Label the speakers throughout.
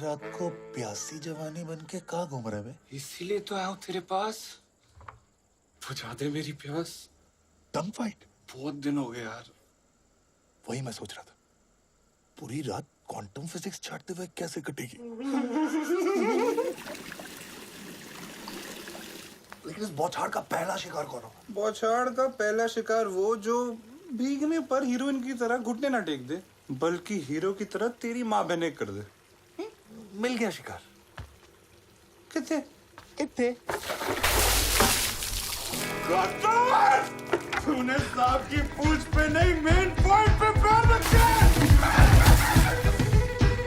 Speaker 1: रात को प्यासी जवानी बन के कहाँ घूम रहे बे?
Speaker 2: इसीलिए तो आया हूँ तेरे पास। बुझा दे मेरी प्यास।
Speaker 1: टंग फाइट?
Speaker 2: बहुत दिन हो गए यार।
Speaker 1: वही मैं सोच रहा था, पूरी रात क्वांटम फिजिक्स छाटते हुए कैसे कटेगी। लेकिन इस बौछार का पहला शिकार कौन होगा?
Speaker 2: बौछार का पहला शिकार वो जो भीगने पर हीरोइन की तरह घुटने ना टेक दे, बल्कि हीरो की तरह तेरी माँ बहने कर दे।
Speaker 1: मिल गया शिकार।
Speaker 2: कितने
Speaker 1: कितने?
Speaker 2: तूने सांप की पूंछ पे नहीं, मेन पॉइंट पे पैर रखे।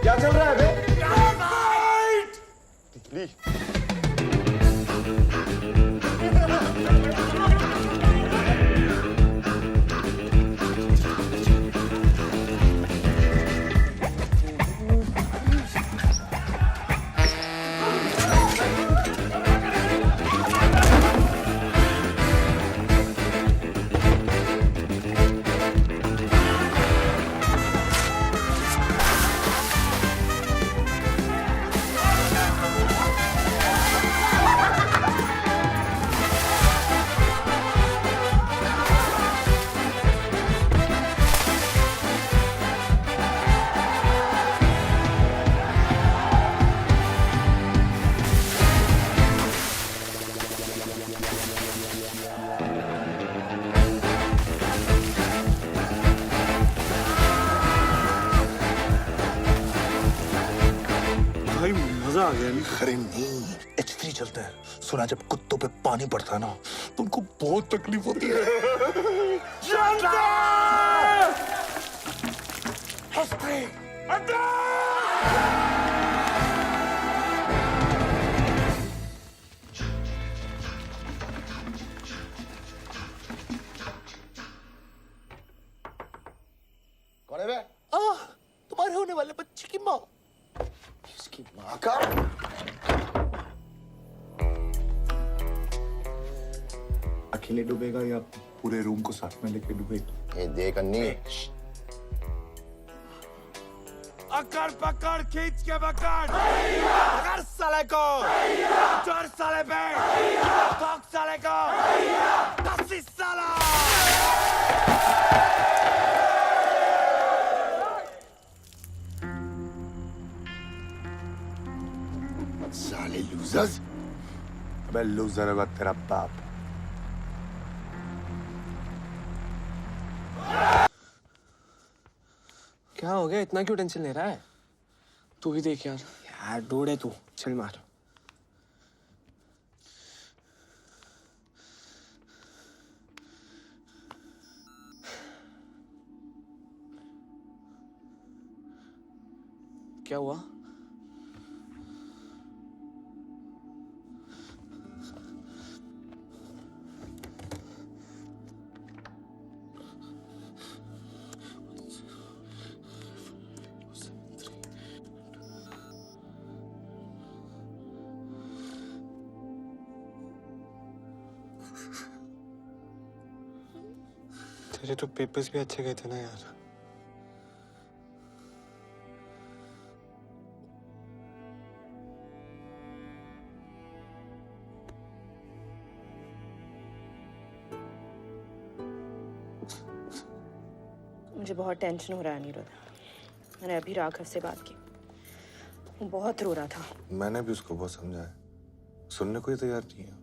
Speaker 3: क्या चल रहा है बे? तितली।
Speaker 2: भाई मजा आ गया नहीं?
Speaker 1: अरे नहीं, H3 चलता है। सुना जब कुत्तों पे पानी पड़ता है ना तो उनको बहुत तकलीफ होती है।
Speaker 3: कौन है बे?
Speaker 1: तुम्हारे होने वाले बच्चे की माँ।
Speaker 3: इसकी माँ का।
Speaker 1: अकेले डूबेगा या पूरे रूम को साथ में लेके डूबेगा?
Speaker 3: ये देख अन्नी।
Speaker 2: अकड़ पकड़ खींच के पकड़। अगर साले को चोर साले पे ठोक साले को 80 साला।
Speaker 1: साले लूजर्स। अबे लूजर होगा तेरा बाप।
Speaker 4: क्या हो गया? इतना क्यों टेंशन ले रहा है? तू ही देख यार। यार डोड़े तू, चल मार। क्या हुआ? तेरे तो पेपर्स भी अच्छे गए थे ना यार।
Speaker 5: मुझे बहुत टेंशन हो रहा है अनिरुद्ध। मैंने अभी राघव से बात की, वो बहुत रो रहा था।
Speaker 6: मैंने भी उसको बहुत समझाया, सुनने को ही तैयार नहीं है।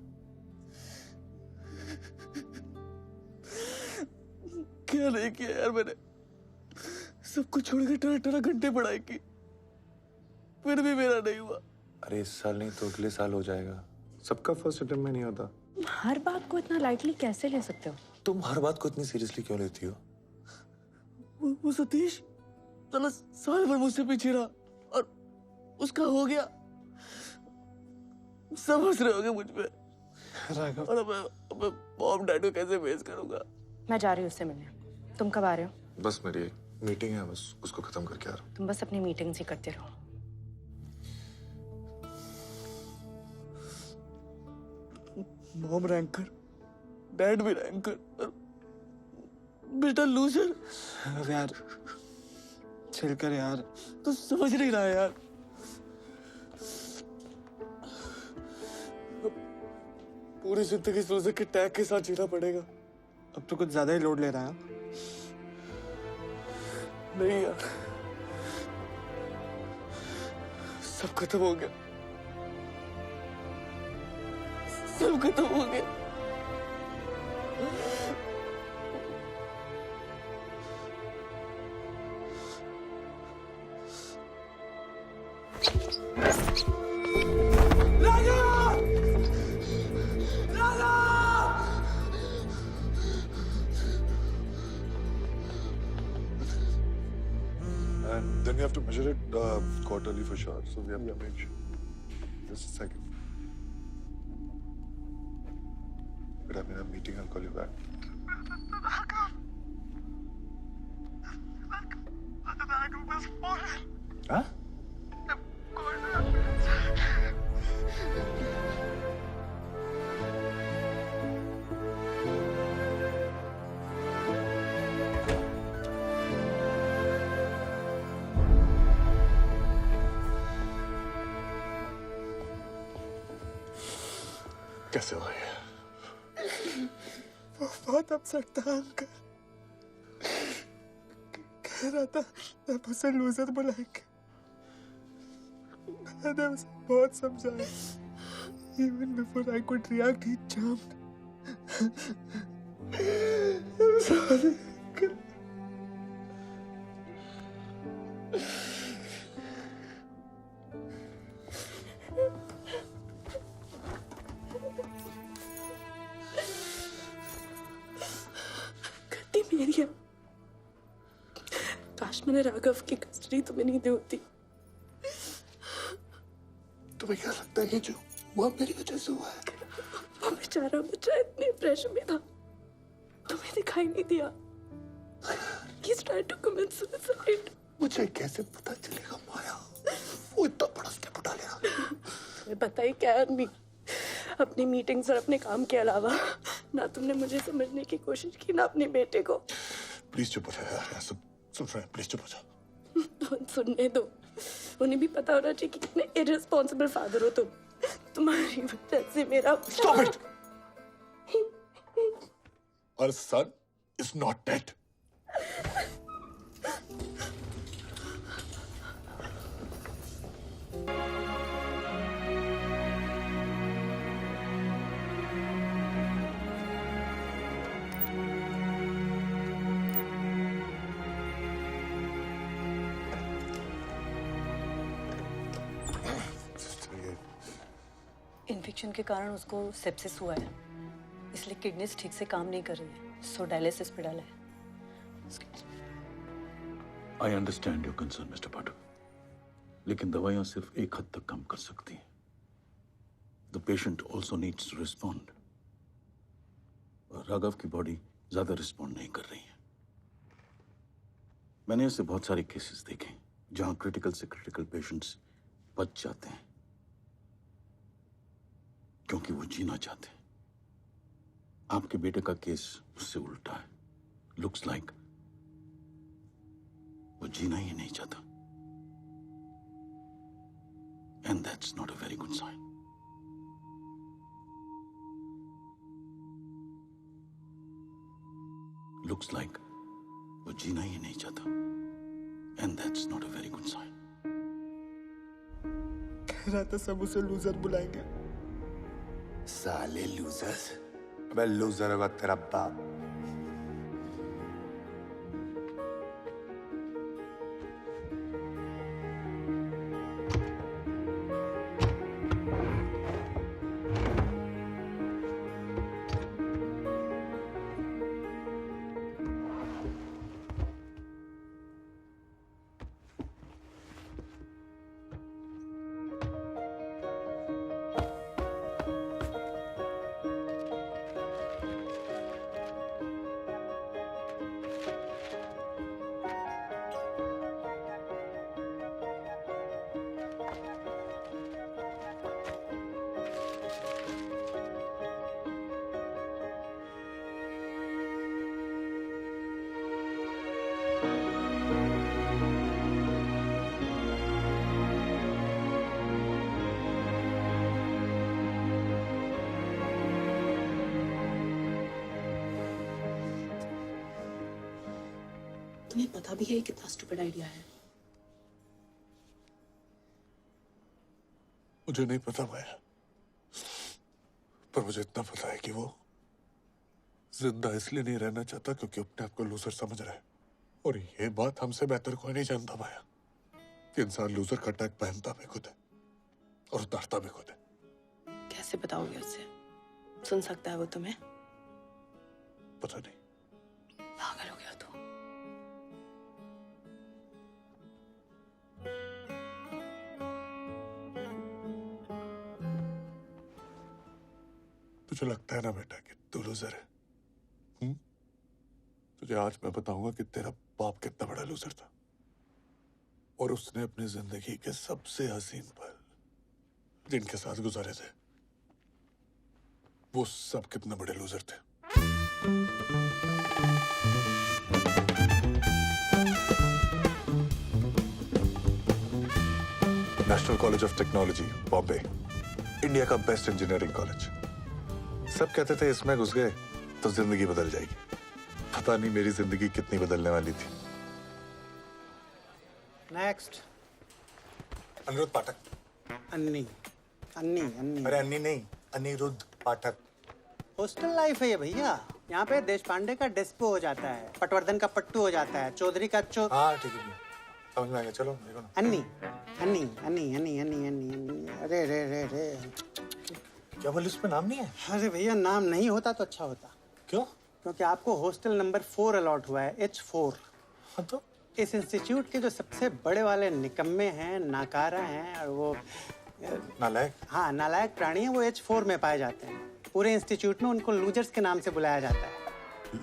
Speaker 4: क्या नहीं किया यार मैंने? सब कुछ छोड़ के 18 घंटे पढ़ाई की, फिर भी मेरा नहीं हुआ।
Speaker 6: अरे इस साल नहीं तो अगले साल हो जाएगा। सबका फर्स्ट अटेम्प्ट में नहीं होता।
Speaker 5: हर बात को इतना लाइटली कैसे ले सकते हो?
Speaker 6: तुम हर बात को इतनी सीरियसली क्यों लेती हो?
Speaker 4: वो सतीश साला साल भर मुझसे पीछे रहा और उसका हो गया। सब हंस रहे होंगे मुझ पे। राघव, और अब मॉम डैड को कैसे फेस करूंगा?
Speaker 5: मैं जा रही हूँ उससे मिलने। तुम कब आ रहे हो?
Speaker 6: बस मेरी एक मीटिंग है, बस उसको खत्म करके आ रहा हूँ।
Speaker 5: तुम बस अपनी मीटिंग्स ही करते रहो।
Speaker 4: मॉम रैंकर, डैड भी रैंकर, बेटा लूजर। अब यार चिल कर यार, तू समझ नहीं रहा यार। पूरी जिंदगी सूजे के टैग के साथ जीना पड़ेगा।
Speaker 2: अब तो कुछ ज्यादा ही लोड ले रहा है।
Speaker 4: नहीं यार, सब खत्म हो गया, सब खत्म हो गया।
Speaker 6: And then we have to measure it quarterly for sure. So we have to make sure. Just a second. But I'm in a meeting. I'll call you back.
Speaker 1: हाँ? कैसे हो ये?
Speaker 2: बहुत अपसेट था अंकल। कह रहा था अब उसे लूजर बुलाएंगे। मैंने उसे बहुत समझाया। Even before I could react, he jumped. I'm sorry, uncle.
Speaker 5: गलती मेरी है। काश मैंने राघव की कस्टडी तुम्हें नहीं दी होती।
Speaker 1: तुम्हें क्या लगता है कि जो हुआ मेरी वजह से हुआ है?
Speaker 5: वो बेचारा बच्चा इतने प्रेशर में था, तुम्हें दिखाई नहीं दिया। He's trying to commit suicide.
Speaker 1: मुझे कैसे पता चलेगा माया? वो इतना बड़ा स्टेप उठा लेगा।
Speaker 5: तुम्हें पता ही क्या है अम्मी, अपनी मीटिंग्स और अपने काम के अलावा ना तुमने मुझे समझने की कोशिश की, ना अपने बेटे को।
Speaker 1: प्लीज चुप हो जा यार, सब सुन रहे हैं, प्लीज चुप हो जा।
Speaker 5: सुनने दो, उन्हें भी पता होना चाहिए कि कितने इररिस्पॉन्सिबल फादर हो तुम। तुम्हारी वजह से मेरा
Speaker 1: Stop it! Our son is not dead.
Speaker 7: Infection के कारण उसको सेप्सिस हुआ है, इसलिए किडनीज ठीक से काम नहीं कर रही है, सो डायलिसिस पे डाला है।
Speaker 8: I understand your concern, Mr. Pathak. लेकिन दवाइयां सिर्फ एक हद तक काम कर सकती हैं। The patient also needs to respond. और राघव की बॉडी ज्यादा रिस्पॉन्ड नहीं कर रही है। मैंने ऐसे बहुत सारे केसेस देखे जहां क्रिटिकल से क्रिटिकल पेशेंट्स बच जाते हैं क्योंकि वो जीना चाहते हैं। आपके बेटे का केस उससे उल्टा है। लुक्स लाइक वो जीना ही नहीं चाहता। And that's not a very good sign. Looks like वो जीना ही नहीं चाहता। And that's not a very good sign.
Speaker 2: कह रहा था सब उसे लूजर बुलाएंगे।
Speaker 1: साले लूजर्स।
Speaker 6: अबे लूजर होगा तेरा बाप।
Speaker 5: तुम्हें पता भी है कितना स्टूपिड आइडिया है?
Speaker 1: मुझे नहीं पता माया, पर मुझे इतना पता है कि वो जिंदा इसलिए नहीं रहना चाहता क्योंकि अपने आप को लूजर समझ रहा है। और ये बात हमसे बेहतर कोई नहीं जानता माया कि इंसान लूजर का टैग पहनता भी खुद है और उतारता भी खुद है।
Speaker 5: कैसे बताओगे उससे? सुन सकता है वो तुम्हें?
Speaker 1: पता नहीं।
Speaker 5: पागल हो गया तू।
Speaker 1: तुझे लगता है ना बेटा कि तू लूजर है? तुझे आज मैं बताऊंगा कि तेरा बाप कितना बड़ा लूजर था और उसने अपनी जिंदगी के सबसे हसीन पल जिनके साथ गुजारे थे वो सब कितने बड़े लूजर थे। National college of technology Bombay, India का बेस्ट इंजीनियरिंग कॉलेज। सब कहते थे इसमें घुस गए तो जिंदगी बदल जाएगी। पता नहीं मेरी जिंदगी कितनी बदलने वाली थी।
Speaker 9: नेक्स्ट।
Speaker 1: अनिरुद्ध पाठक।
Speaker 9: अन्नी अन्नी अन्नी
Speaker 1: अरे अन्नी नहीं, अनिरुद्ध पाठक।
Speaker 9: हॉस्टल लाइफ है ये भैया। यहाँ पे देश पांडे का डेस्पो हो जाता है, पटवर्धन का पट्टू हो जाता है, चौधरी का
Speaker 1: हाँ ठीक है, समझ में आ गया। चलो देखो ना।
Speaker 9: अन्नी अन्नी अन्नी अन्नी अन्नी अन्नी अन्नी। अरे रे रे रे,
Speaker 1: क्या बोले उसमें नाम नहीं है?
Speaker 9: अरे भैया नाम नहीं होता तो अच्छा होता।
Speaker 1: क्यों?
Speaker 9: क्योंकि आपको हॉस्टल नंबर 4 अलॉट हुआ है, H4।
Speaker 1: हाँ तो
Speaker 9: इस इंस्टीट्यूट के जो सबसे बड़े वाले निकम्मे हैं, नाकारा हैं और वो
Speaker 1: नालायक।
Speaker 9: हाँ नालायक प्राणी हैं, वो H4 में पाए जाते हैं। पूरे इंस्टीट्यूट में उनको लूजर्स के नाम से बुलाया जाता है।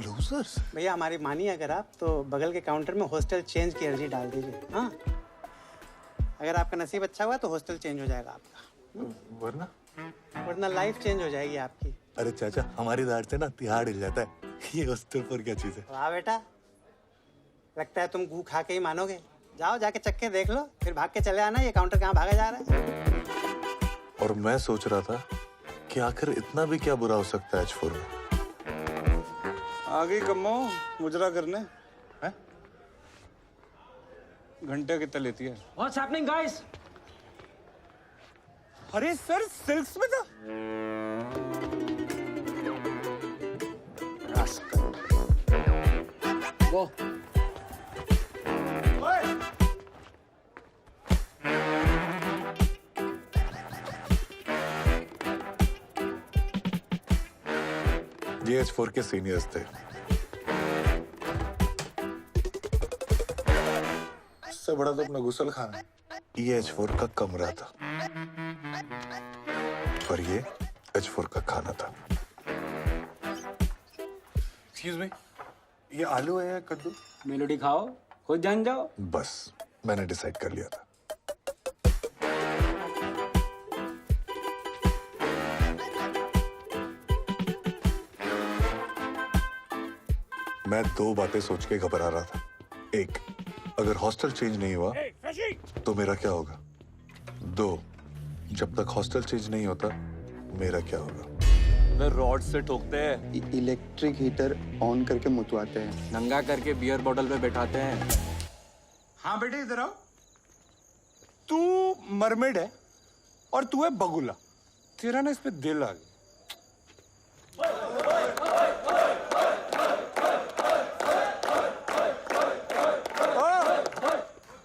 Speaker 1: लूजर्स?
Speaker 9: भैया हमारी मानिए अगर आप तो बगल के काउंटर में हॉस्टल चेंज की अर्जी डाल दीजिए। हाँ अगर आपका नसीब अच्छा हुआ तो हॉस्टल चेंज हो जाएगा आपका, वरना लाइफ चेंज हो जाएगी आपकी।
Speaker 1: अरे चाचा, हमारी दाढ़ से ना तिहाड़ हिल जाता है। ये हॉस्टल पर क्या चीज है?
Speaker 9: वाह बेटा, लगता है तुम गू खा के ही मानोगे। जाओ जाके चक्के देख लो, फिर भाग के चले आना। ये काउंटर कहाँ भागा जा रहा है?
Speaker 1: और मैं सोच रहा था कि आखिर इतना भी क्या बुरा हो सकता है H4 में।
Speaker 2: आ गई कम्मो मुजरा करने हैं? घंटे कितना लेती है?
Speaker 10: What's happening, guys?
Speaker 2: अरे सर सिल्क्स में था।
Speaker 10: Go.
Speaker 1: ये H4 के सीनियर्स थे। इससे बड़ा तो अपना गुसल खाना है। ये H4 का कमरा था और ये H4 का खाना था।
Speaker 2: एक्सक्यूज मी, ये आलू है या कद्दू?
Speaker 10: मेलोडी खाओ, खुद जान जाओ।
Speaker 1: बस मैंने डिसाइड कर लिया था। मैं दो बातें सोच के घबरा रहा था। एक, अगर हॉस्टल चेंज नहीं हुआ तो मेरा क्या होगा? दो, जब तक हॉस्टल चेंज नहीं होता मेरा क्या होगा?
Speaker 2: रॉड से ठोकते हैं,
Speaker 3: इलेक्ट्रिक हीटर ऑन करके मुतवाते हैं,
Speaker 10: नंगा करके बियर बॉटल पे बैठाते हैं।
Speaker 2: हाँ बेटे इधर आओ। तू मरमेड है और तू है बगुला। तेरा ना इस पे दिल आ गया।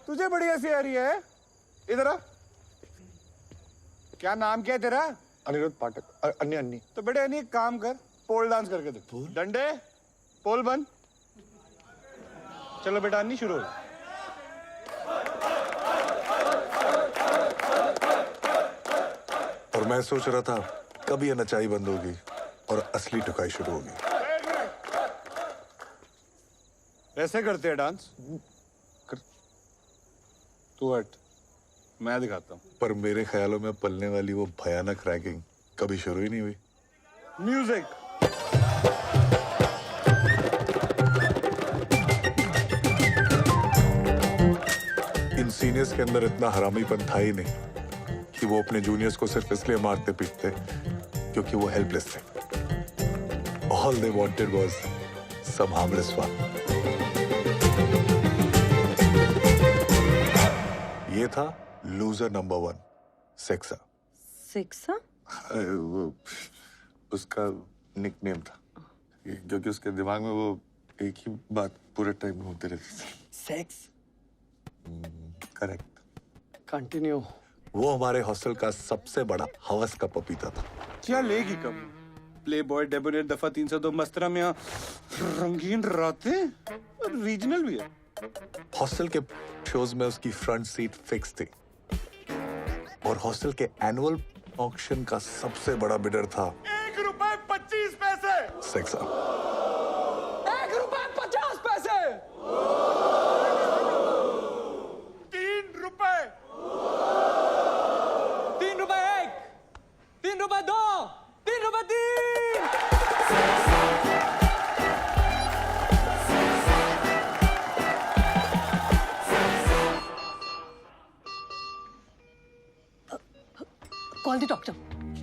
Speaker 2: तुझे बड़ी हंसी आ रही है? इधर आ। क्या नाम क्या है तेरा?
Speaker 3: अनिरुद्ध पाठक। अन्नी अन्नी।
Speaker 2: तो बेटे अन्नी एक काम कर, पोल डांस करके दे। डंडे पोल बन। चलो बेटा अन्नी शुरू हो।
Speaker 1: और मैं सोच रहा था कब ये नचाई बंद होगी और असली टुकाई शुरू होगी।
Speaker 2: ऐसे करते हैं डांस? तू हट, मैं दिखाता हूँ।
Speaker 1: पर मेरे ख्यालों में पलने वाली वो भयानक रैगिंग कभी शुरू ही नहीं हुई।
Speaker 2: म्यूजिक।
Speaker 1: इन सीनियर्स के अंदर इतना हरामीपन था ही नहीं कि वो अपने जूनियर्स को सिर्फ इसलिए मारते पीटते क्योंकि वो हेल्पलेस थे। All they wanted was some harmless fun. ये था लूजर नंबर 1, सेक्सा।
Speaker 7: सेक्सा?
Speaker 1: वो उसका निकनेम था, क्योंकि उसके दिमाग में वो एक ही बात पूरे टाइम में होती रहती थी।
Speaker 9: सेक्स।
Speaker 1: करेक्ट।
Speaker 9: कंटिन्यू।
Speaker 1: वो हमारे हॉस्टल का सबसे बड़ा हवस का पपीता था।
Speaker 2: क्या लेगी कब? प्ले बॉय, डेबोनेट, दफा 302, मस्तरा में रंगीन रातें, रीजनल भी है।
Speaker 1: हॉस्टल के शोज में उसकी फ्रंट सीट फिक्स थी, और हॉस्टल के एनुअल ऑक्शन का सबसे बड़ा बिडर था
Speaker 2: ₹1.25
Speaker 1: सेक्सा।
Speaker 2: ₹1.50 ₹3 ₹1 ₹3 ₹2 ₹3
Speaker 7: कॉल द डॉक्टर।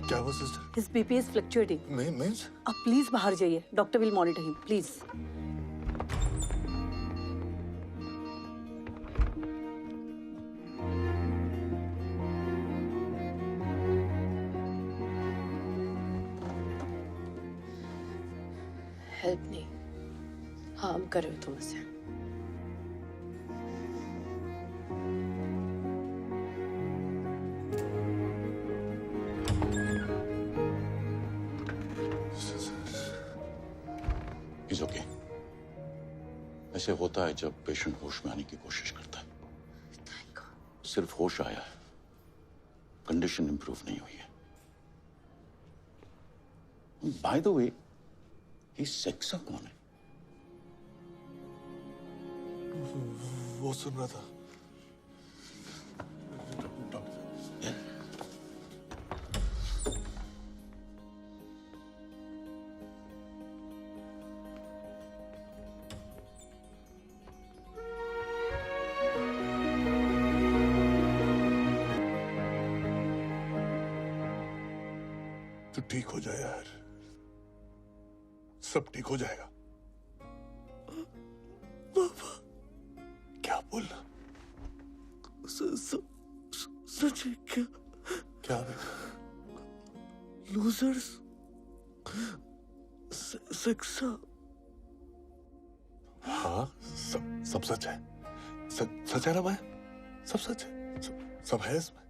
Speaker 1: क्या हुआ sister?
Speaker 7: His BP is fluctuating.
Speaker 1: Means?
Speaker 7: आप प्लीज बाहर जाइए, doctor will monitor him, please. Help नहीं, हार्म कर रहे हो तुम उसे।
Speaker 8: He's okay. ऐसे होता है जब पेशेंट होश में आने की कोशिश करता है। सिर्फ होश आया है, कंडीशन इंप्रूव नहीं हुई है। बाय द वे, ये सेक्सा कौन है?
Speaker 1: वो सुन रहा था। तू ठीक हो जाए यार, सब ठीक हो जाएगा। बाबा क्या बोलना?
Speaker 4: सच है क्या?
Speaker 1: क्या बेटा?
Speaker 4: लूजर्स सेक्सा।
Speaker 1: हाँ, सब सच है। सच है ना भाई? सब सच है, सब है इसमें।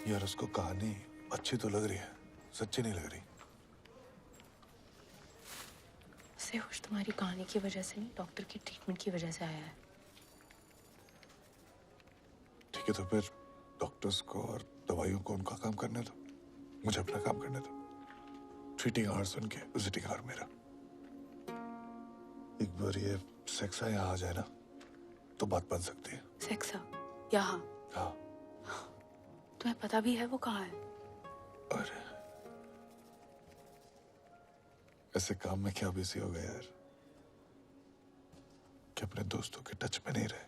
Speaker 1: यार उसको कहानी अच्छी तो लग रही है, सच्ची नहीं लग रही।
Speaker 5: उसे होश तुम्हारी कहानी की वजह से नहीं, डॉक्टर की ट्रीटमेंट की वजह से आया है।
Speaker 1: ठीक है, तो फिर डॉक्टर्स को और दवाइयों को उनका काम करने दो, मुझे अपना काम करने दो। ट्रीटिंग आवर्स उनके, विजिटिंग आवर मेरा। एक बार ये सेक्सा यहाँ आ जाए ना, तो बात बन सकती है।
Speaker 5: सेक्सा यहाँ?
Speaker 1: हाँ।
Speaker 5: तुम्हें पता भी है वो कहाँ है?
Speaker 1: अरे ऐसे काम में क्या बिजी हो गए यार कि अपने दोस्तों के टच में नहीं रहे।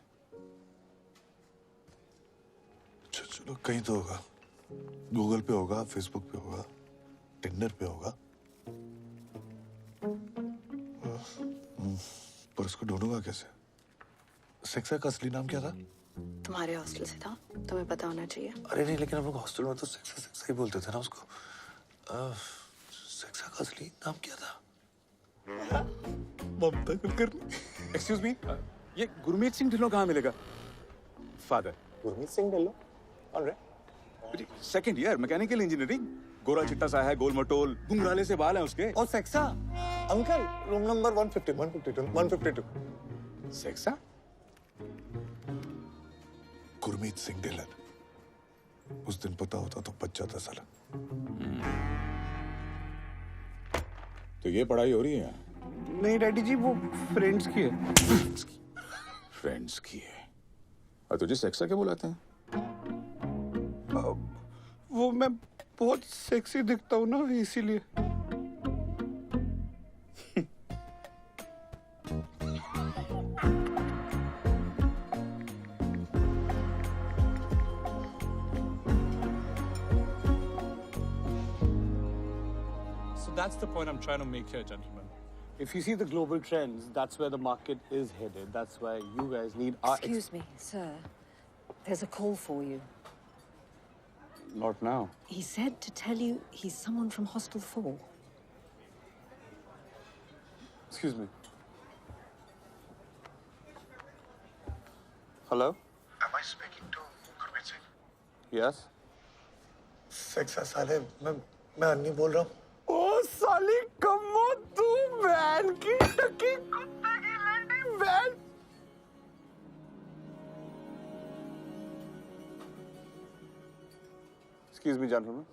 Speaker 1: चलो कहीं तो होगा, गूगल पे होगा, फेसबुक पे होगा, टिंडर पे होगा, पर उसको ढूंढूंगा कैसे? सेक्सा का असली नाम क्या था?
Speaker 5: तुम्हारे हॉस्टल से था, तुम्हें पता होना चाहिए।
Speaker 1: अरे नहीं, लेकिन हम लोग हॉस्टल में तो सेक्सा सेक्सा ही बोलते थे ना उसको। सेक्सा का असली नाम क्या था? ममता कुलकर्णी।
Speaker 2: एक्सक्यूज मी, ये गुरमीत सिंह ढिल्लों कहाँ मिलेगा? फादर
Speaker 3: गुरमीत सिंह ढिल्लों? कौन रे?
Speaker 2: सेकंड ईयर मैकेनिकल इंजीनियरिंग, गोरा चिट्टा सा है, गोल मटोल, घुंघराले से बाल हैं उसके।
Speaker 3: और सेक्सा अंकल, रूम नंबर 150, 152, 152।
Speaker 2: सेक्सा?
Speaker 1: गुरमीत सिंह ढिल्लन। उस दिन पता होता तो बच जाता साला।
Speaker 2: तो ये पढ़ाई हो रही है?
Speaker 3: नहीं डैडी जी, वो फ्रेंड्स की है।
Speaker 2: फ्रेंड्स की है। और तुझे सेक्सा क्या बुलाते हैं?
Speaker 3: वो मैं बहुत सेक्सी दिखता हूँ ना, इसीलिए।
Speaker 4: that's the point I'm trying to make here, gentlemen. If you see the global trends, that's where the market is headed. That's why you guys need our...
Speaker 11: Excuse me, sir. There's a call for you.
Speaker 4: Not now.
Speaker 11: He said to tell you he's someone from Hostel 4.
Speaker 4: Excuse me. Hello?
Speaker 3: Am I speaking to Gurmeet Singh?
Speaker 4: Yes?
Speaker 3: सेक्सा साले मैं अन्नी बोल रहा हूँ.
Speaker 4: ओ साली कम्मो, तू van की टकी कुत्ते की लंडी वैन. Excuse me, gentlemen.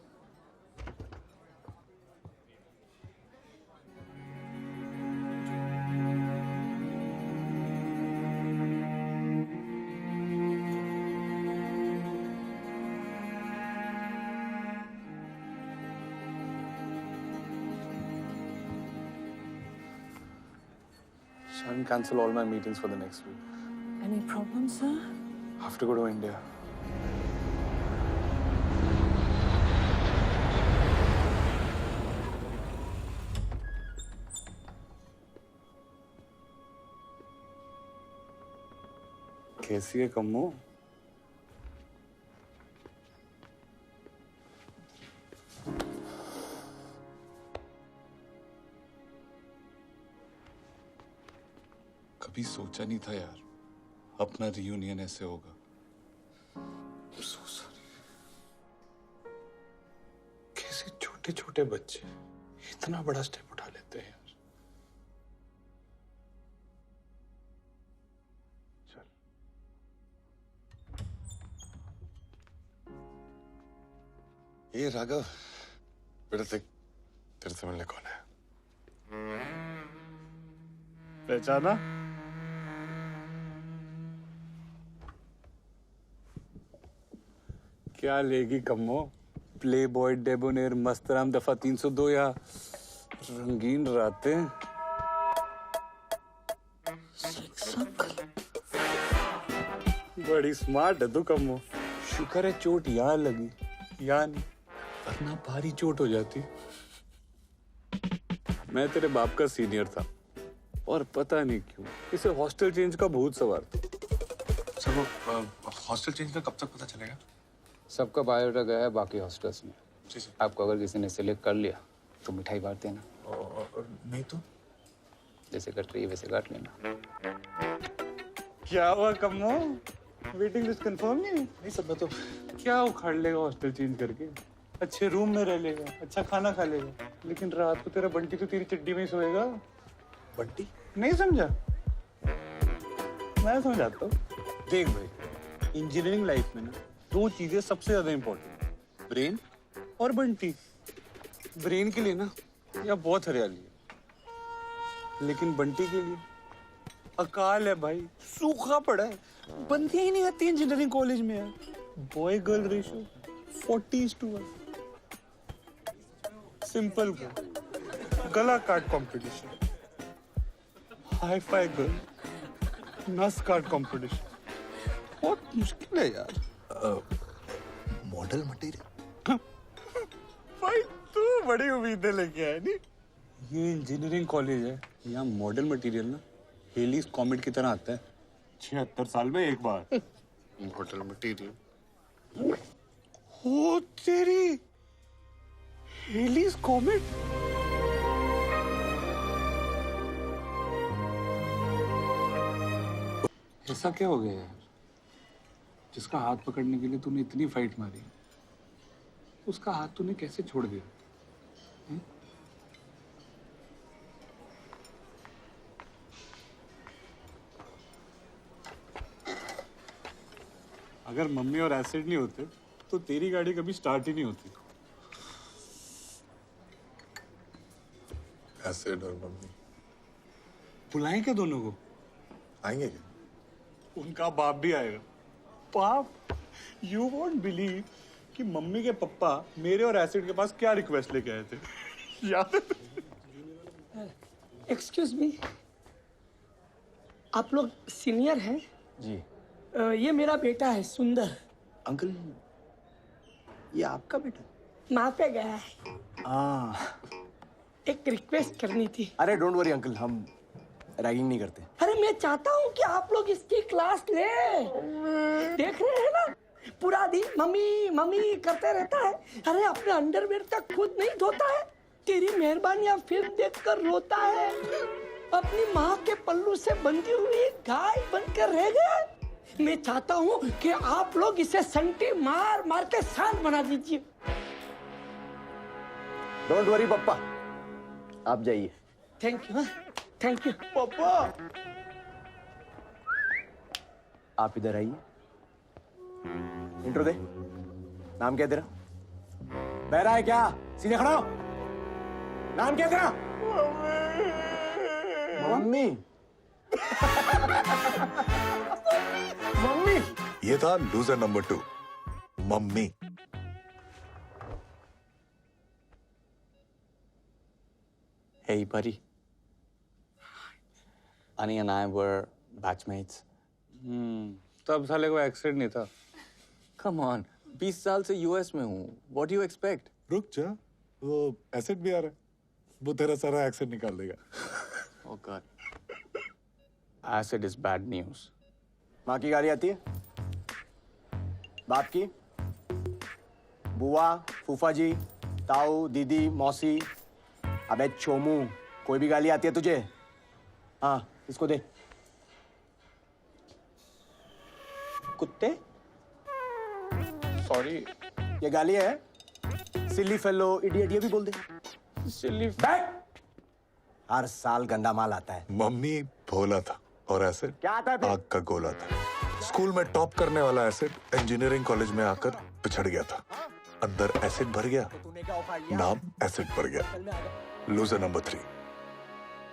Speaker 4: Shan, cancel all my meetings for the next week.
Speaker 11: Any problems, sir?
Speaker 4: I have to go to India. कैसी है कम्मो?
Speaker 1: कभी सोचा नहीं था यार अपना रियूनियन ऐसे होगा. So sorry. कैसे छोटे छोटे बच्चे इतना बड़ा स्टेप उठा लेते हैं यार. चल.
Speaker 6: ये राघव, बेटा देख, तेरे से मिलने कौन है?
Speaker 4: पहचाना? क्या लेगी कम्मो? प्ले बॉय, डेबोनेर, मस्तराम दफा 302 या रंगीन रातें? बड़ी स्मार्ट है तू कम्मो. शुक्र है चोट यहाँ लगी, यहाँ नहीं, वरना भारी चोट हो जाती. मैं तेरे बाप का सीनियर था और पता नहीं क्यों इसे हॉस्टल चेंज का भूत सवार था.
Speaker 1: सर वो हॉस्टल चेंज का कब तक पता चलेगा?
Speaker 10: सबका बायोडाटा गया है बाकी हॉस्टल्स में.
Speaker 1: जी सर.
Speaker 10: आपको अगर किसी ने सिलेक्ट कर लिया तो मिठाई बांट देना.
Speaker 1: नहीं तो
Speaker 10: जैसे कट रही है वैसे काट लेना.
Speaker 4: क्या हुआ कम्मो? वेटिंग लिस्ट कंफर्म नहीं है?
Speaker 1: नहीं सर, मैं तो
Speaker 4: क्या उखाड़ लेगा हॉस्टल चेंज करके? अच्छे रूम में रह लेगा, अच्छा खाना खा लेगा, लेकिन रात को तेरा बंटी तो तेरी चड्डी में ही सोएगा.
Speaker 1: बंटी
Speaker 4: नहीं समझा? मैं समझाता हूँ. देख भाई, इंजीनियरिंग लाइफ में ना दो चीजें सबसे ज्यादा इंपॉर्टेंट है, ब्रेन और बंटी. ब्रेन के लिए ना यहाँ बहुत हरियाली है, लेकिन बंटी के लिए अकाल है भाई, सूखा पड़ा है. बंदियां ही नहीं आती इंजीनियरिंग कॉलेज में यार. Boy girl ratio 40:1. सिंपल गला काट कंपटीशन, हाई फाई गर्ल नस काट कंपटीशन. बहुत मुश्किल है यार.
Speaker 3: Model material.
Speaker 4: भाई तू बड़ी उम्मीदें लेके आया नहीं. ये इंजीनियरिंग कॉलेज है, यहाँ मॉडल मटेरियल ना हेलीज कॉमेट की तरह आता है 76 साल में एक बार.
Speaker 6: Model material.
Speaker 4: ओ तेरी, हेलीज कॉमेट. ऐसा क्या हो गया यार? जिसका हाथ पकड़ने के लिए तूने इतनी फाइट मारी, उसका हाथ तूने कैसे छोड़ दिया? अगर मम्मी और एसिड नहीं होते तो तेरी गाड़ी कभी स्टार्ट ही नहीं होती.
Speaker 6: एसिड और मम्मी
Speaker 4: बुलाएं क्या दोनों को?
Speaker 6: आएंगे क्या?
Speaker 4: उनका बाप भी आएगा. बाप, यू वोंट बिलीव कि मम्मी के पप्पा मेरे और एसिड के पास क्या रिक्वेस्ट लेके आए थे. याद है?
Speaker 12: एक्सक्यूज मी, आप लोग सीनियर हैं?
Speaker 10: जी.
Speaker 12: ये मेरा बेटा है सुंदर.
Speaker 4: अंकल, ये आपका बेटा?
Speaker 12: माँ पे गया है. एक रिक्वेस्ट करनी थी।
Speaker 13: अरे डोंट वरी अंकल, हम रैगिंग नहीं करते।
Speaker 12: अरे मैं चाहता हूँ कि आप लोग इसकी क्लास ले। देख रहे हैं ना, पूरा दिन मम्मी मम्मी करते रहता है। अरे अपने अंडरवेयर तक खुद नहीं धोता है। तेरी मेहरबानियां फिल्म देखकर रोता है। अपनी माँ के पल्लू से बंधी हुई गाय बनकर रह गया। मैं चाहता हूँ कि आप लोग इसे संटी मार मार के शांत बना दीजिए।
Speaker 13: डोंट वरी पप्पा, आप जाइए।
Speaker 12: थैंक यू, थैंक यू
Speaker 13: पापा। आप इधर आइए, इंट्रो दे। नाम क्या तेरा? बहरा है क्या? सीधे खड़ा हो। नाम क्या तेरा? मम्मी। मम्मी।
Speaker 1: ये था loser number 2, mummy.
Speaker 14: Hey, buddy. Annie and I were batchmates.
Speaker 4: तब साले को एक्सीडेंट नहीं था।
Speaker 14: Come on, 20 साल से यूएस में हूँ। What do you expect?
Speaker 1: रुक जा, वो एसिड भी आ रहा है, वो तेरा सारा एक्सेंट निकाल देगा।
Speaker 14: Oh God. Acid is bad news.
Speaker 13: माँ की गाड़ी आती है? बाप की? बुआ, फूफा जी, ताऊ, दीदी, मौसी। अबे चोमू, कोई भी गाली आती है तुझे? हाँ, इसको दे। कुत्ते?
Speaker 4: सॉरी।
Speaker 13: ये गाली है? सिली फेलो, इडियट, ये भी बोल दे।
Speaker 4: सिली।
Speaker 13: बैठ। हर साल गंदा माल आता है।
Speaker 1: मम्मी भोला था और एसिड
Speaker 13: क्या आता है?
Speaker 1: आग का गोला था। स्कूल में टॉप करने वाला एसिड इंजीनियरिंग कॉलेज में आकर पिछड़ गया था। अंदर एसिड भर गया, नाम एसिड भर गया। Loser number 3।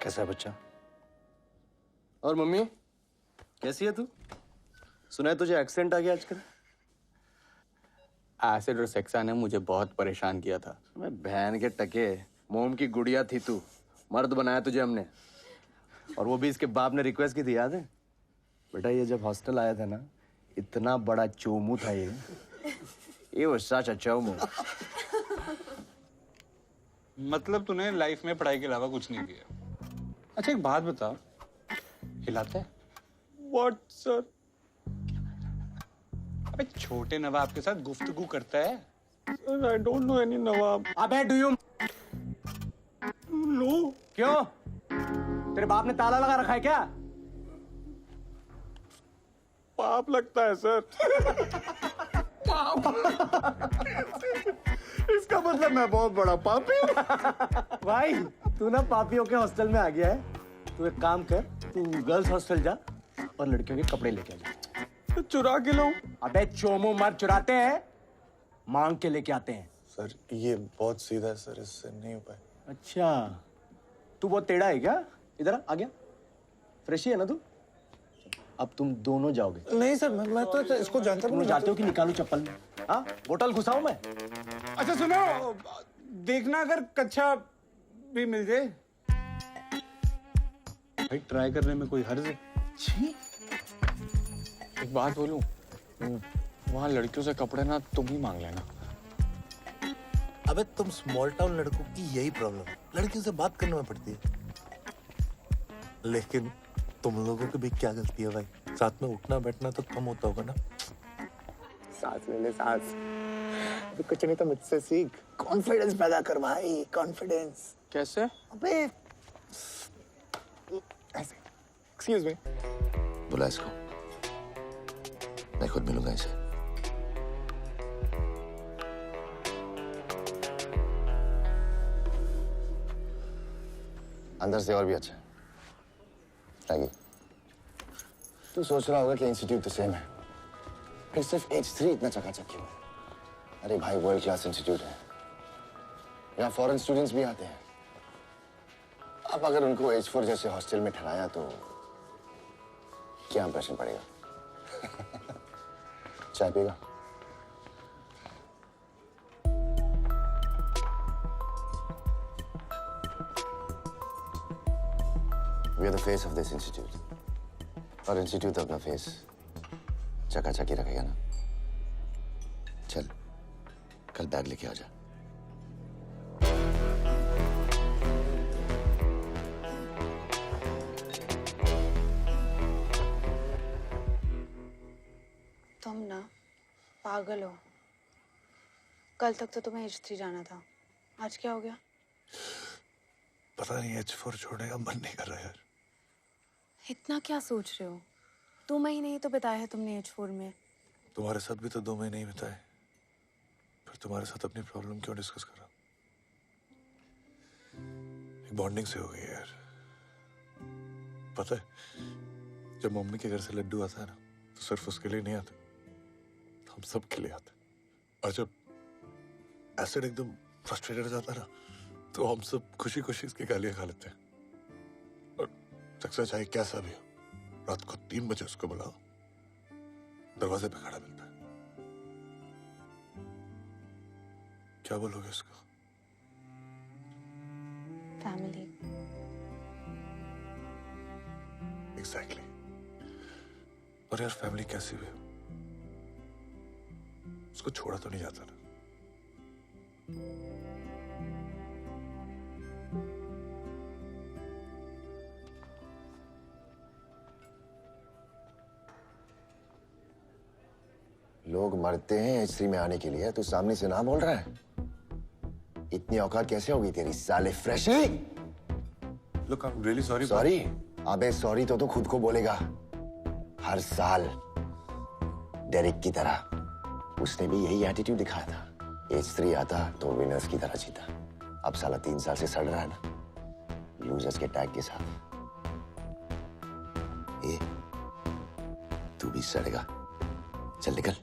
Speaker 13: कैसा है बच्चा? और मम्मी कैसी है तू? सुना है तुझे एक्सीडेंट आ गया आजकल।
Speaker 14: एसिड और सेक्सा ने मुझे बहुत परेशान किया था।
Speaker 13: मैं बहन के टके, मोम की गुड़िया थी तू। मर्द बनाया तुझे हमने, और वो भी इसके बाप ने रिक्वेस्ट की थी, याद है? बेटा ये जब हॉस्टल आया था ना, इतना बड़ा चोमू था ये वो सच चोमू।
Speaker 4: मतलब तूने लाइफ में पढ़ाई के अलावा कुछ नहीं किया। अच्छा एक बात बता, हिलाता है? What sir? अबे छोटे नवाब के साथ गुफ्तगू करता है? Sir, I don't know any नवाब।
Speaker 13: अबे do you
Speaker 4: नो।
Speaker 13: क्यों? तेरे बाप ने ताला लगा रखा है क्या?
Speaker 4: पाप लगता है सर।
Speaker 13: इसका मतलब मैं बहुत बड़ा पापी हूँ। भाई तू ना पापियों के हॉस्टल में आ गया है। तू एक काम कर, तू गर्ल्स हॉस्टल जा और लड़कियों के कपड़े लेके आ जा।
Speaker 4: तो चुरा के लाऊं?
Speaker 13: अबे चोमू मत चुराते हैं, मांग के लेके आते हैं।
Speaker 3: सर ये बहुत सीधा है सर, इससे नहीं हो पाए।
Speaker 13: अच्छा तू बहुत टेढ़ा है क्या? इधर आ गया, फ्रेश ही है ना तू? अब तुम दोनों जाओगे।
Speaker 3: नहीं सर, मैं तो इसको जानता
Speaker 13: तुम जाते हो कि निकालू चप्पल में? हाँ, बोतल घुसाऊं मैं?
Speaker 4: अच्छा सुनो, देखना अगर कच्चा भी मिल जाए। भाई ट्राई करने में कोई हर्ज है?
Speaker 14: एक बात बोलूं, वहाँ लड़कियों से कपड़े ना तुम ही मांग लेना।
Speaker 3: अबे तुम स्मॉल टाउन लड़कों की यही प्रॉब्लम है, लड़कियों से बात करने में पड़ती है। लेकिन तुम लोगों की भी क्या गलती है भाई, साथ में उठना बैठना तो कम होता होगा ना। सांस ले ले सांस, तो कुछ नहीं तो मुझसे सीख। कॉन्फिडेंस पैदा कर भाई, कॉन्फिडेंस।
Speaker 14: कैसे?
Speaker 3: अबे ऐसे। Excuse me.
Speaker 15: बुला इसको, मैं खुद मिलूंगा इसे। अंदर से और भी अच्छा है। रागी, तू सोच रहा होगा कि इंस्टीट्यूट तो सेम है, फिर सिर्फ H3 इतना चकाचक क्यों है? अरे भाई वर्ल्ड क्लास इंस्टीट्यूट है, यहाँ फॉरेन स्टूडेंट्स भी आते हैं। अब अगर उनको H4 जैसे हॉस्टल में ठहराया तो क्या इंप्रेशन पड़ेगा? चाय पिएगा? We are the face of this institute. और इंस्टीट्यूट अपना फेस चकाचक ही रखेगा ना। चल, कल बैग लेके आ जा।
Speaker 16: पागल हो। कल तक तो तुम्हें H3 जाना था, आज क्या हो गया?
Speaker 1: पता नहीं H4 छोड़ने का मन नहीं कर रहा यार।
Speaker 16: इतना क्या सोच रहे हो? 2 महीने ही तो बिताए हैं तुमने H4 में।
Speaker 1: तुम्हारे साथ भी तो 2 महीने ही बिताए, फिर तुम्हारे साथ अपनी प्रॉब्लम क्यों डिस्कस करा? बॉन्डिंग से हो गई यार। पता है, जब मम्मी के घर से लड्डू आता है ना, तो सिर्फ उसके लिए नहीं आता, तो हम सब के लिए आता है। और जब एसिड एकदम फ्रस्ट्रेटेड हो जाता है ना, तो हम सब खुशी खुशी इसकी गालियां खा लेते हैं। और सक्सेस चाहे कैसा भी हो, रात को 3 बजे उसको बुलाओ, दरवाजे पे खड़ा मिलता है। क्या बोलोगे उसको?
Speaker 16: फैमिली।
Speaker 1: एग्जैक्टली। और यार फैमिली कैसी भी हो, उसको छोड़ा तो नहीं जाता ना।
Speaker 15: लोग मरते हैं H3 में आने के लिए, तू सामने से ना बोल रहा है? इतनी औकात कैसे होगी तेरी साले freshie?
Speaker 1: Look, I'm really sorry.
Speaker 15: Sorry? अबे सॉरी तो खुद को बोलेगा। हर साल डेरिक की तरह उसने भी यही एटीट्यूड दिखाया था। H3 आता तो विनर्स की तरह जीता। अब साला 3 साल से सड़ रहा है ना, लूजर्स के टैग के साथ। ए, तू भी सड़ेगा। चल निकल।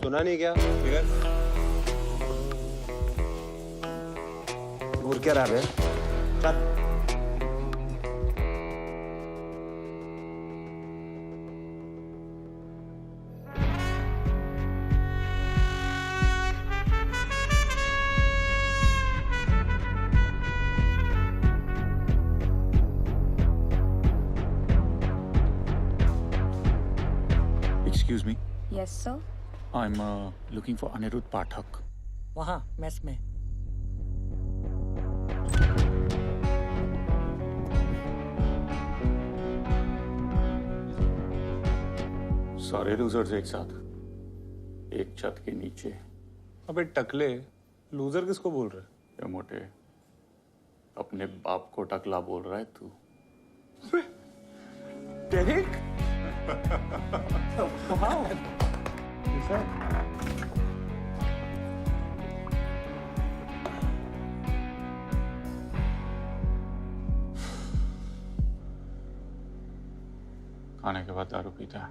Speaker 9: सुना नहीं क्या?
Speaker 15: घूर क्या रहा है?
Speaker 9: चल।
Speaker 8: Excuse me,
Speaker 11: Yes, sir.
Speaker 8: I'm looking for Anirudh Pathak.
Speaker 12: वहाँ मेस में।
Speaker 8: सारे लूजर्स एक साथ, एक छत के नीचे।
Speaker 4: अबे टकले, लूजर किसको बोल रहे?
Speaker 8: क्या मोटे, अपने बाप को टकला बोल रहा है तू?
Speaker 4: डेरिक?
Speaker 8: खाने के बाद दारू पीता है?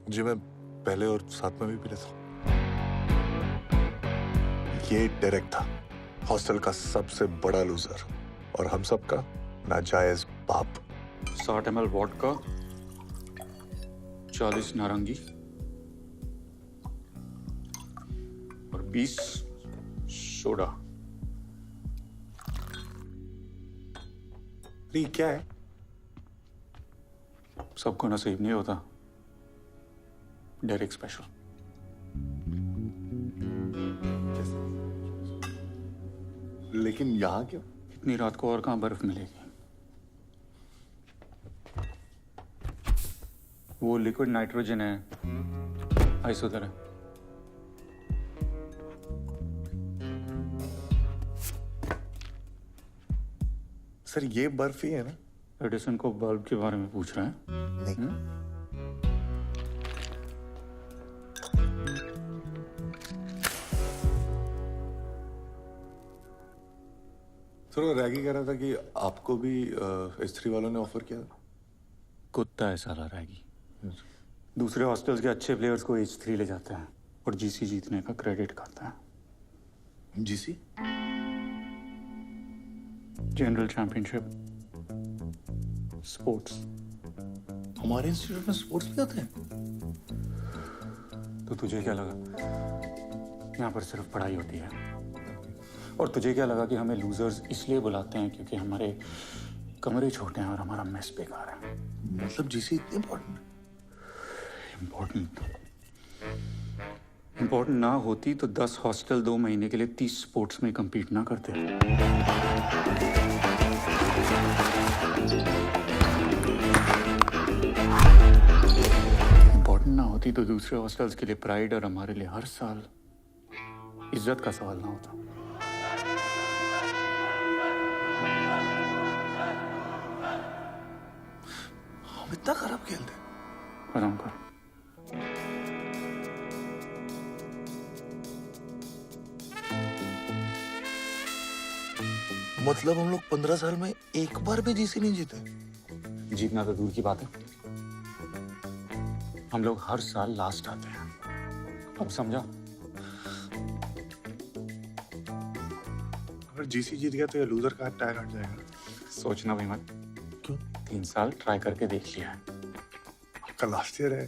Speaker 1: जी मैं पहले और साथ में भी पी लेता हूँ। ये डेरेक था, हॉस्टल का सबसे बड़ा लूजर और हम सब का नाजायज बाप।
Speaker 8: 60 ml वोडका, 40 नारंगी और 20 सोडा।
Speaker 1: ये क्या है?
Speaker 8: सबको नसीब नहीं होता, डेरिक स्पेशल।
Speaker 1: लेकिन यहाँ क्यों?
Speaker 8: इतनी रात को और कहाँ बर्फ मिलेगी? वो लिक्विड नाइट्रोजन है, आइस उधर है।
Speaker 1: सर ये बर्फ ही है ना?
Speaker 8: एडिसन को बल्ब के बारे में पूछ रहा है?
Speaker 1: नहीं। सर वो रैगी कह रहा था कि आपको भी H3 वालों ने ऑफर किया।
Speaker 8: कुत्ता है साला रैगी। दूसरे हॉस्टल्स के अच्छे प्लेयर्स को H3 ले जाता है और जीसी जीतने का क्रेडिट खाता है।
Speaker 1: जीसी?
Speaker 8: General championship sports.
Speaker 1: हमारे इंस्टीट्यूट में स्पोर्ट्स भी होते हैं?
Speaker 8: तो तुझे क्या लगा यहाँ पर सिर्फ पढ़ाई होती है? और तुझे क्या लगा कि हमें लूजर्स इसलिए बुलाते हैं क्योंकि हमारे कमरे छोटे हैं और हमारा मेस बेकार है?
Speaker 1: मतलब जीसी इतनी इम्पोर्टेंट?
Speaker 8: इम्पोर्टेंट ना होती तो 10 हॉस्टल 2 महीने के लिए 30 स्पोर्ट्स में compete ना करते। इम्पोर्टेंट ना होती
Speaker 10: होती तो दूसरे हॉस्टल्स के लिए प्राइड और हमारे लिए हर साल इज्जत का सवाल ना होता।
Speaker 3: हम इतना खराब खेलते हैं।
Speaker 10: आराम कर।
Speaker 3: मतलब हम लोग 15 साल में एक बार भी जीसी नहीं जीते।
Speaker 10: जीतना तो दूर की बात है, हम लोग हर साल लास्ट आते हैं। अब समझा?
Speaker 1: अगर जीसी जीत गया तो ये लूजर का टैग हट जाएगा।
Speaker 10: सोचना भी मत।
Speaker 3: क्यों?
Speaker 10: 3 साल ट्राई करके देख लिया है।
Speaker 1: आपका लास्ट ईयर है,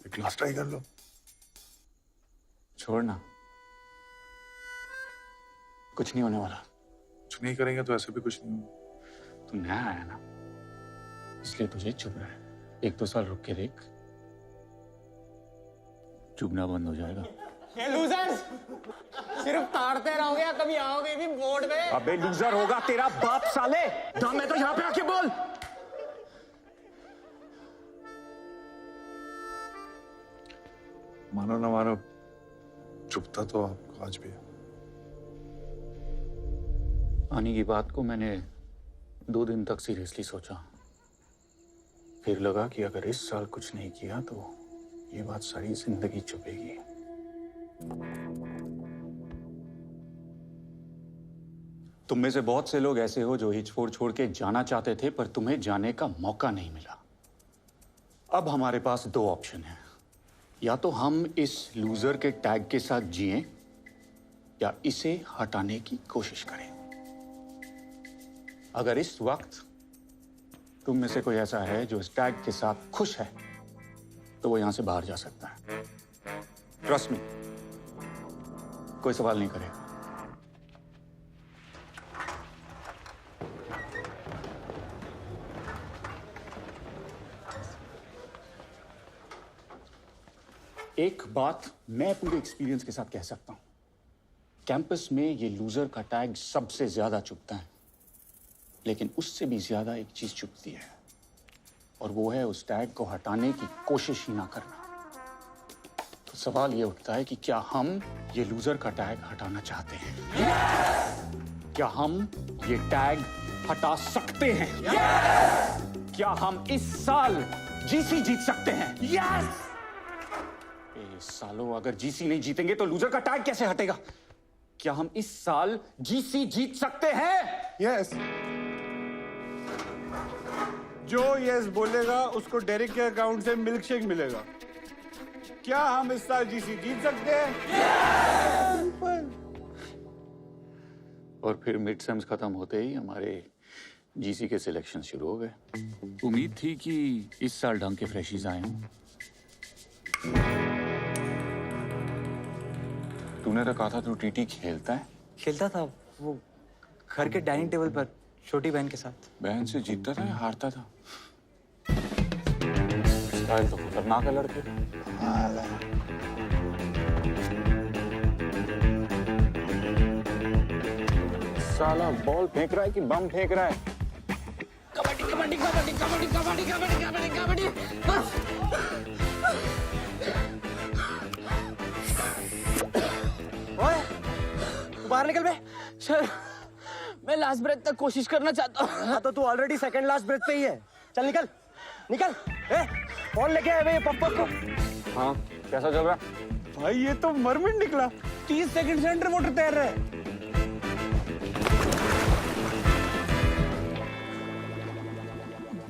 Speaker 1: एक लास्ट ट्राई कर लो।
Speaker 10: छोड़ना, कुछ नहीं होने वाला।
Speaker 1: कुछ नहीं करेंगे तो ऐसे भी कुछ नहीं होगा।
Speaker 10: तू नया आया ना, इसलिए तुझे चुभ रहा है। 1-2 साल रुक के देख, चुभना बंद हो जाएगा।
Speaker 9: ये लूजर्स सिर्फ ताड़ते रहोगे या कभी आओगे भी बोर्ड में?
Speaker 14: अबे लूजर होगा तेरा बाप साले। दम है तो यहाँ पे आके बोल।
Speaker 1: मानो ना मानो, चुपता तो आपको आज भी है।
Speaker 10: आने की बात को मैंने 2 दिन तक सीरियसली सोचा, फिर लगा कि अगर इस साल कुछ नहीं किया तो ये बात सारी जिंदगी चुभेगी। तुम में से बहुत से लोग ऐसे हो जो हिचफोड़ छोड़ के जाना चाहते थे, पर तुम्हें जाने का मौका नहीं मिला। अब हमारे पास 2 ऑप्शन हैं, या तो हम इस लूजर के टैग के साथ जिएं या इसे हटाने की कोशिश करें। अगर इस वक्त तुम में से कोई ऐसा है जो इस टैग के साथ खुश है, तो वो यहां से बाहर जा सकता है। ट्रस्ट मी, कोई सवाल नहीं करेगा। एक बात मैं पूरे एक्सपीरियंस के साथ कह सकता हूं, कैंपस में ये लूजर का टैग सबसे ज्यादा चुभता है, लेकिन उससे भी ज्यादा एक चीज चुभती है, और वो है उस टैग को हटाने की कोशिश ही ना करना। तो सवाल ये उठता है कि क्या हम ये लूजर का टैग हटाना चाहते हैं? क्या हम ये टैग हटा सकते हैं? क्या हम इस साल जीसी जीत सकते हैं? सालों, अगर जीसी नहीं जीतेंगे तो लूजर का टैग कैसे हटेगा? क्या हम इस साल जीसी जीत सकते हैं?
Speaker 4: यस। जो यस बोलेगा उसको डेरिक के अकाउंट से मिल्क शेक मिलेगा। क्या हम इस साल जीसी जीत सकते हैं?
Speaker 10: सिंपल। और फिर मिड सेम्स खत्म होते ही हमारे जीसी के सिलेक्शन शुरू हो गए। उम्मीद थी कि इस साल ढंग के फ्रेशीज आए हों। तूने तो कहा था तू टीटी खेलता है।
Speaker 17: खेलता था, वो घर के डाइनिंग टेबल पर छोटी बहन के साथ।
Speaker 10: बहन से जीतता था या हारता था? स्टाइल तो खतरनाक है लड़के। साला बॉल फेंक रहा है कि बम फेंक रहा है?
Speaker 12: कबड्डी कबड्डी कबड्डी कबड्डी कबड्डी कबड्डी कबड्डी कबड्डी बस।
Speaker 9: ओए, तू बाहर निकल बे।
Speaker 12: सर, मैं लास्ट ब्रेथ तक कोशिश करना चाहता हूँ।
Speaker 9: हाँ तो तू ऑलरेडी सेकंड लास्ट ब्रेथ पे ही है। चल निकल, निकल। ए, कौन लेके आए बे पप्पा को?
Speaker 10: हाँ, कैसा चल रहा?
Speaker 4: भाई ये तो मरमिट निकला।
Speaker 9: 30 सेकंड से अंडर वाटर तैर रहा है।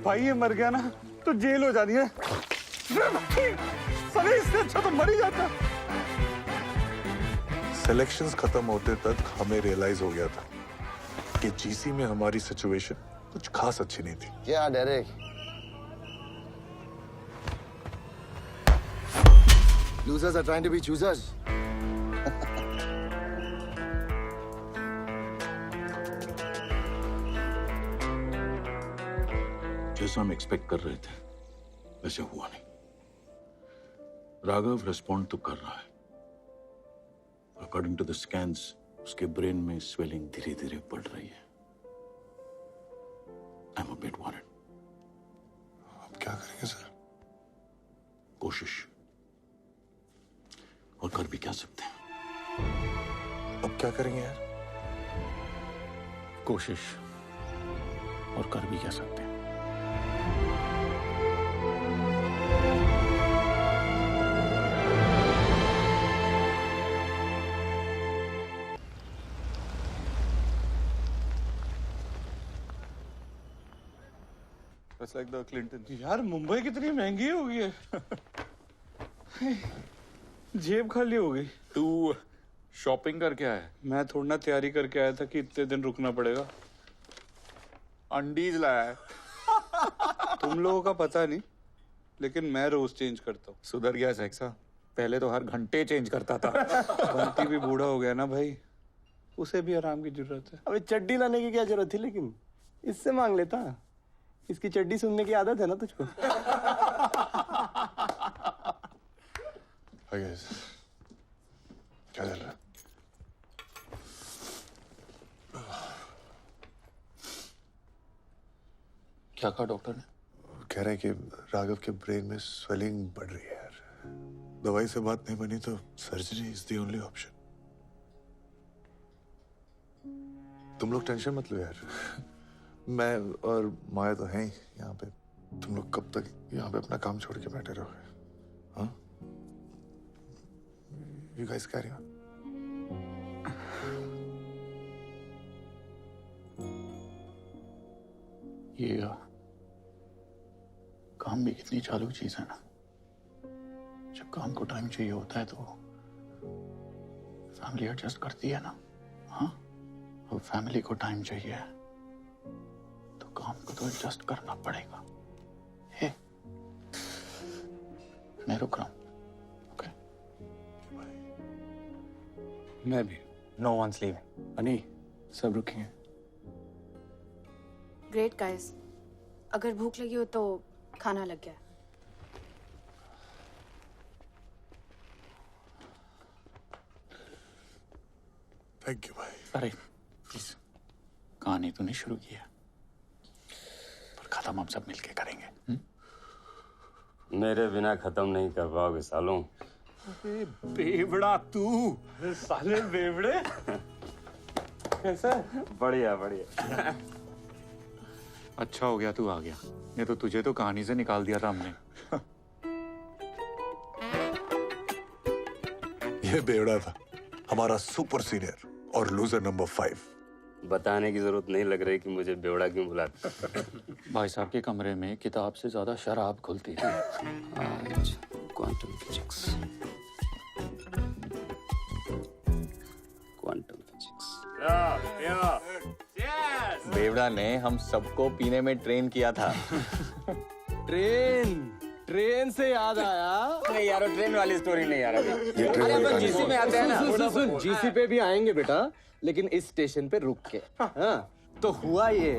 Speaker 4: भाई ये मर गया ना तो जेल हो जानी है। सभी इससे अच्छा तो मर ही जाता।
Speaker 1: सिलेक्शंस खत्म होते तक हमें रियलाइज हो गया था कि जीसी में हमारी सिचुएशन कुछ खास अच्छी नहीं थी।
Speaker 15: क्या Derek? Losers are trying to be choosers.
Speaker 8: जैसा हम एक्सपेक्ट कर रहे थे वैसे हुआ नहीं। राघव रिस्पॉन्ड तो कर रहा है। अकॉर्डिंग टू द स्कैन्स उसके ब्रेन में स्वेलिंग धीरे धीरे बढ़ रही है। I am a bit worried.
Speaker 1: अब क्या करेंगे सर?
Speaker 8: कोशिश।
Speaker 3: क्या करेंगे यार?
Speaker 8: कोशिश, और कर भी क्या सकते हैं।
Speaker 4: That's like the Clintons. यार मुंबई कितनी महंगी हो गई है। जेब खाली हो गई।
Speaker 14: तू शॉपिंग करके आया?
Speaker 4: मैं थोड़ा ना तैयारी करके आया था कि इतने दिन रुकना पड़ेगा।
Speaker 14: अंडीज लाया है।
Speaker 4: तुम लोगों का पता नहीं, लेकिन मैं रोज चेंज करता हूँ।
Speaker 14: सुधर गया सेक्सा, पहले तो हर घंटे चेंज करता था।
Speaker 4: बंटी भी बूढ़ा हो गया ना भाई, उसे भी आराम की जरूरत है।
Speaker 13: अबे चड्डी लाने की क्या जरूरत थी, लेकिन इससे मांग लेता। इसकी चड्डी सुनने की आदत है ना तुझको।
Speaker 6: Hi guys. क्या चल रहा है?
Speaker 8: क्या कहा डॉक्टर ने?
Speaker 6: कह रहे हैं कि राघव के ब्रेन में स्वेलिंग बढ़ रही है यार। दवाई से बात नहीं बनी तो surgery is the only option. तुम लोग टेंशन मत लो यार। मैं और माया तो हैं ही यहाँ पे। तुम लोग कब तक यहाँ पे अपना काम छोड़ के बैठे रहोगे? हाँ? You guys carry on.
Speaker 8: ये काम भी कितनी चालू चीज है ना। जब काम को टाइम चाहिए होता है तो फैमिली एडजस्ट करती है ना। हाँ, अब फैमिली को टाइम चाहिए तो काम को तो एडजस्ट करना पड़ेगा। हे, मैं रुक रहा हूँ।
Speaker 4: मैं भी।
Speaker 17: No one's leaving.
Speaker 13: अनी, सब रुकेंगे।
Speaker 16: ग्रेट गाइस, अगर भूख लगी हो तो खाना लग गया।
Speaker 6: थैंक यू भाई।
Speaker 8: अरे प्लीज, कहानी तो नहीं शुरू की है, पर खत्म हम सब मिलके करेंगे।
Speaker 18: मेरे बिना खत्म नहीं कर पाओगे सालों।
Speaker 4: बेवड़ा तू। साले बेवड़े। कैसा?
Speaker 18: बढ़िया बढ़िया।
Speaker 14: अच्छा हो गया तू आ गया, नहीं तो तुझे तो कहानी से निकाल दिया था हमने।
Speaker 6: ये बेवड़ा था, हमारा सुपर सीनियर और लूजर नंबर 5।
Speaker 18: बताने की जरूरत नहीं लग रही कि मुझे बेवड़ा क्यों बुलाते।
Speaker 8: भाई साहब के कमरे में किताब से ज्यादा शराब खुलती थी।
Speaker 18: Quantum physics, quantum physics.
Speaker 17: बेवड़ा ने हम सबको पीने में ट्रेन किया था।
Speaker 13: ट्रेन से याद आया।
Speaker 18: नहीं यार, ट्रेन वाली स्टोरी नहीं यार।
Speaker 13: अरे अपन जीसी में आते हैं ना। सुन, जीसी पे भी आएंगे बेटा, लेकिन इस स्टेशन पे रुक के। हाँ, तो हुआ ये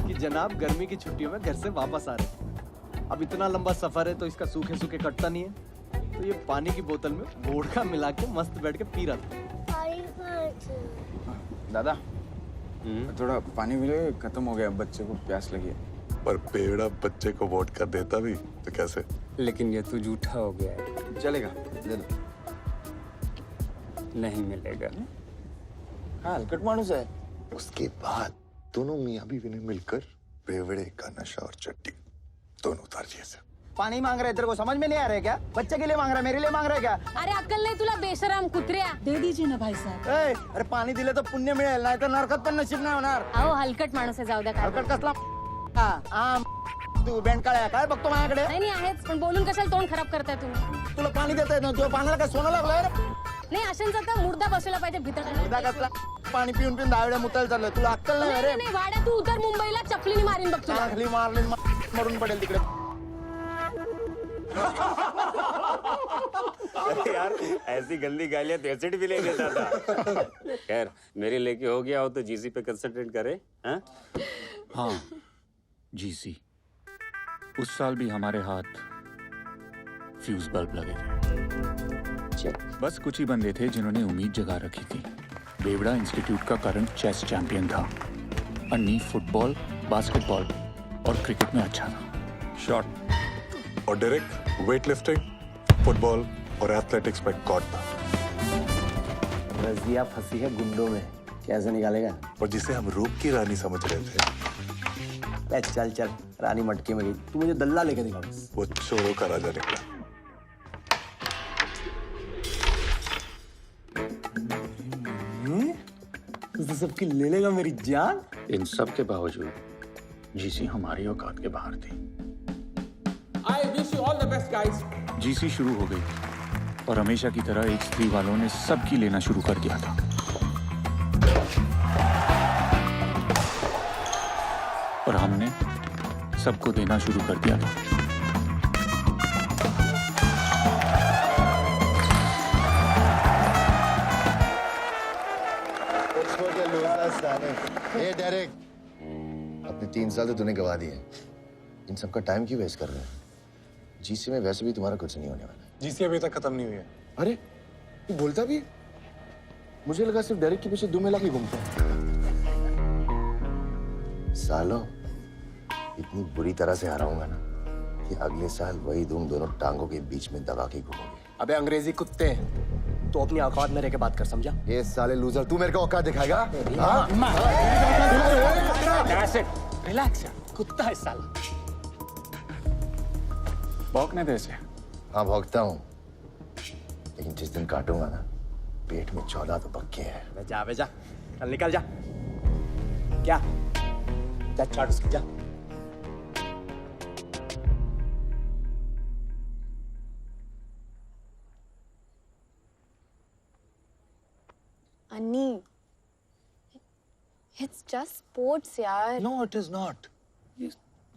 Speaker 13: कि जनाब गर्मी की छुट्टियों में घर से वापस आ रहे। अब इतना लंबा सफर है तो इसका सूखे सूखे कटता नहीं है, तो ये पानी की बोतल में वोडका मिला के मस्त बैठ के पी रहा था।
Speaker 17: दादा, थोड़ा पानी मिले, खत्म हो गया, बच्चे को प्यास लगी है।
Speaker 6: पर बेवड़ा बच्चे को वोट कर देता भी तो कैसे?
Speaker 18: लेकिन ये तो झूठा हो गया है।
Speaker 17: चलेगा, ले लो।
Speaker 18: नहीं मिलेगा।
Speaker 17: हाँ, हलकट मानुस है।
Speaker 6: उसके बाद दोनों मियाँ बीवी ने मिलकर बेवड़े का नशा और चट्टी दोनों उतार दिए थे।
Speaker 17: पानी मांग रहे, तेरे को समझ में नहीं आ रहा है क्या? बच्चे के लिए मांग रहा है, मेरे लिए मांग रहा है क्या?
Speaker 16: अरे अक्कल नहीं तुला बेशरम कुत्र्या. दे दीजिए ना भाई साहब.
Speaker 17: अरे पाणी दिले तर पुण्य मिळेल, नाही तर नरकात पण नशीब नाही होणार.
Speaker 16: अहो हलकट माणूस आहे, जाऊ द्या.
Speaker 17: हलकट कसला? तू बेंडकाळ्या काय बघतो माझ्याकडे?
Speaker 16: नाही नाही आहेच, पण बोलून कशाला तोंड खराब करताय तुम्ही?
Speaker 17: तुला पाणी देता येत ना, तुझ्या पाण्याला काय सोनं लागलंय रे?
Speaker 16: नाही अशांचा तर मुर्दा बसवला पाहिजे भीतर.
Speaker 17: मुर्दा कसला? पाणी पिऊन पिऊन 10 वेळा मुतायला चाललंय, तुला अक्कल नाही रे?
Speaker 16: नाही वाड्या तू उतर मुंबईला चपलीने मारीन बघ तुला.
Speaker 17: चपली मारली मरून पडेल तिकडे.
Speaker 18: अरे यार ऐसी गंदी गालियां तो एसिड भी ले लेता था। खैर मेरे लेके हो गया हो तो जीसी पे कंसंट्रेट करे।
Speaker 8: हाँ जीसी, उस साल भी हमारे हाथ फ्यूज बल्ब लगे थे। बस कुछ ही बंदे थे जिन्होंने उम्मीद जगा रखी थी। बेवड़ा इंस्टीट्यूट का करंट चेस चैंपियन था। अन्नी फुटबॉल, बास्केटबॉल और क्रिकेट में अच्छा था।
Speaker 6: शॉट और डायरेक्ट वेट लिफ्टिंग, फुटबॉल और एथलेटिक्स में गॉड था।
Speaker 13: रजिया फंसी है गुंडों में, कैसे निकालेगा?
Speaker 6: और जिसे हम रूप की रानी समझ रहे थे,
Speaker 13: ले चल चल, रानी मटके में गई। तू मुझे दल्ला लेके दिखा बस।
Speaker 6: वो चोरों का राजा निकला।
Speaker 13: तो सबकी ले लेगा मेरी जान।
Speaker 10: इन सब के बावजूद जीसी हमारी औकात के बाहर थी।
Speaker 2: I wish you all the best, guys.
Speaker 10: GC शुरू हो गई और हमेशा की तरह H3 वालों ने सबकी लेना शुरू कर दिया था। और हमने सबको देना शुरू कर दिया था।
Speaker 15: ए डेरेक, अपने 3 साल तो तूने गवा दिए। इन सब का टाइम क्यों वेस्ट कर रहे हैं? जीसी में वैसे भी तुम्हारा कुछ नहीं होने वाला।
Speaker 3: जीसी अभी तक खत्म नहीं हुई है।
Speaker 15: अरे तू बोलता भी? मुझे लगा सिर्फ डेरेक के पीछे 2 मिला के घूमता है। सालों, इतनी बुरी तरह से हराऊंगा ना कि अगले साल वही तुम दोनों टांगों के बीच में दबा के घूमोगे।
Speaker 13: अबे अंग्रेजी कुत्ते, तो अपनी औकात में रह के बात कर, समझा?
Speaker 15: ये साले लूजर, तू मेरे को औकात दिखाएगा?
Speaker 10: रिलैक्स यार, कुत्ता है साला। भौंकने दे इसे।
Speaker 15: हाँ भौंकता हूँ, लेकिन जिस दिन काटूंगा ना, पेट में 14 तो पक्के हैं।
Speaker 13: जा बे जा, चल निकल जा। क्या? जा चाट उसकी, जा।
Speaker 16: अन्नी, it's just sports यार।
Speaker 6: No, it is not. ये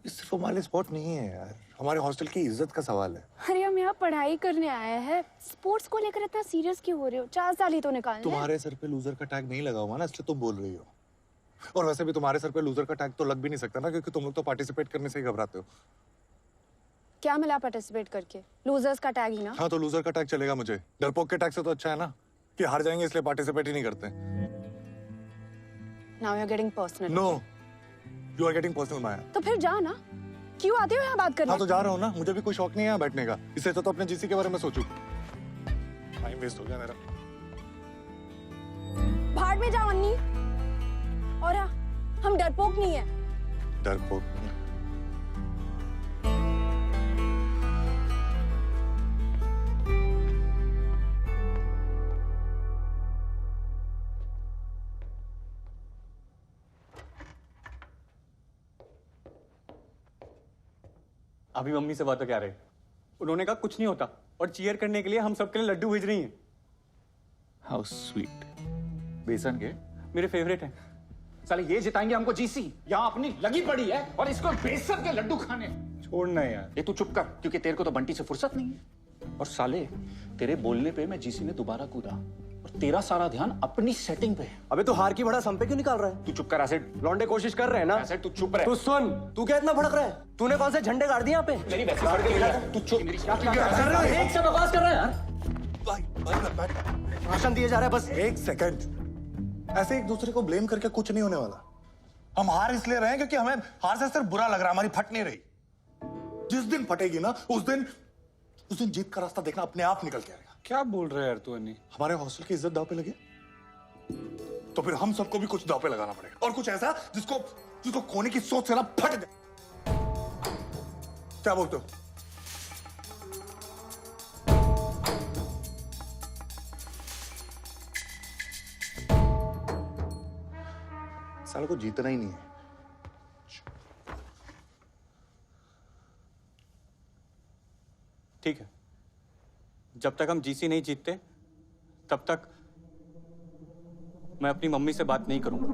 Speaker 6: सिर्फ हमारे स्पोर्ट नहीं है यार, हमारे हॉस्टल की इज्जत का सवाल है।
Speaker 16: अरे हम यहाँ पढ़ाई करने आए हैं, स्पोर्ट्स को लेकर इतना सीरियस क्यों हो रहे हो? 4 साल ही तो निकालने।
Speaker 6: तुम्हारे सर पे लूजर का टैग नहीं लगा हुआ ना, इसलिए तुम बोल रही हो। और वैसे भी तुम्हारे सर पे लूजर का टैग तो लग भी नहीं सकता ना, क्योंकि तुम लोग तो पार्टिसिपेट करने से ही घबराते हो।
Speaker 16: क्या मिला पार्टिसिपेट करके? लूजर्स का टैग ही ना।
Speaker 6: हाँ तो लूजर का टैग चलेगा मुझे, डरपोक के टैग से तो अच्छा है ना कि हार जाएंगे इसलिए पार्टिसिपेट ही नहीं करते।
Speaker 16: Now you're getting personal.
Speaker 6: No, you are getting personal, माया।
Speaker 16: तो फिर जा ना, क्यों आते हो यहाँ बात करने?
Speaker 6: हाँ तो जा रहा हूँ ना, मुझे भी कोई शौक नहीं है यहाँ बैठने का, इससे तो अपने जीसी के बारे में सोचूं। टाइम वेस्ट हो गया मेरा।
Speaker 16: भाड़ में जाओ अन्नी। और हाँ, हम डरपोक नहीं है।
Speaker 6: डरपोक?
Speaker 17: अभी मम्मी से बात क्या रहे? उन्होंने कहा कुछ नहीं होता और चीयर करने के लिए हम सबके लिए लड्डू भेज रही हैं।
Speaker 10: How sweet. बेसन के
Speaker 17: मेरे फेवरेट हैं।
Speaker 10: साले ये जिताएंगे हमको जीसी, यहाँ अपनी लगी पड़ी है और इसको बेसन के लड्डू खाने।
Speaker 17: छोड़ना यार।
Speaker 10: ये तू चुप कर, क्योंकि तेरे को तो बंटी से फुर्सत नहीं है। और साले तेरे बोलने पे मैं जीसी में दोबारा कूदा और तेरा सारा ध्यान अपनी सेटिंग पे है।
Speaker 13: अबे तू हार की बड़ा सम पे क्यों निकाल रहा है?
Speaker 10: तू चुप कर एसिड।
Speaker 13: लौंडे कोशिश कर रहे हैं ना?
Speaker 10: एसिड तू चुप रह।
Speaker 13: तू सुन, तू क्या इतना भड़क रहा है? तूने कौन से झंडे गाड़ दिए यहाँ पे?
Speaker 10: मेरी वैसे फट गई है। तू चुप।
Speaker 13: एक से बकवास कर रहा है यार। भाषण दिए जा रहा है बस।
Speaker 6: एक सेकंड, ऐसे एक दूसरे को ब्लेम करके कुछ नहीं होने वाला। हम हार इसलिए रहे हैं क्योंकि हमें हार से सिर्फ बुरा लग रहा है, हमारी फट नहीं रही। जिस दिन फटेगी ना, उस दिन जीत का रास्ता देखना अपने आप निकल के आएगा।
Speaker 4: क्या बोल रहे हैं यार तू अन्नी?
Speaker 6: हमारे हॉस्टल की इज्जत दांव पे लगे तो फिर हम सबको भी कुछ दांव पे लगाना पड़ेगा, और कुछ ऐसा जिसको खोने की सोच से ना फट दे। क्या बोलते हो? सालों को जीतना ही नहीं है।
Speaker 17: ठीक है, जब तक हम जीसी नहीं जीतते तब तक मैं अपनी मम्मी से बात नहीं करूंगा।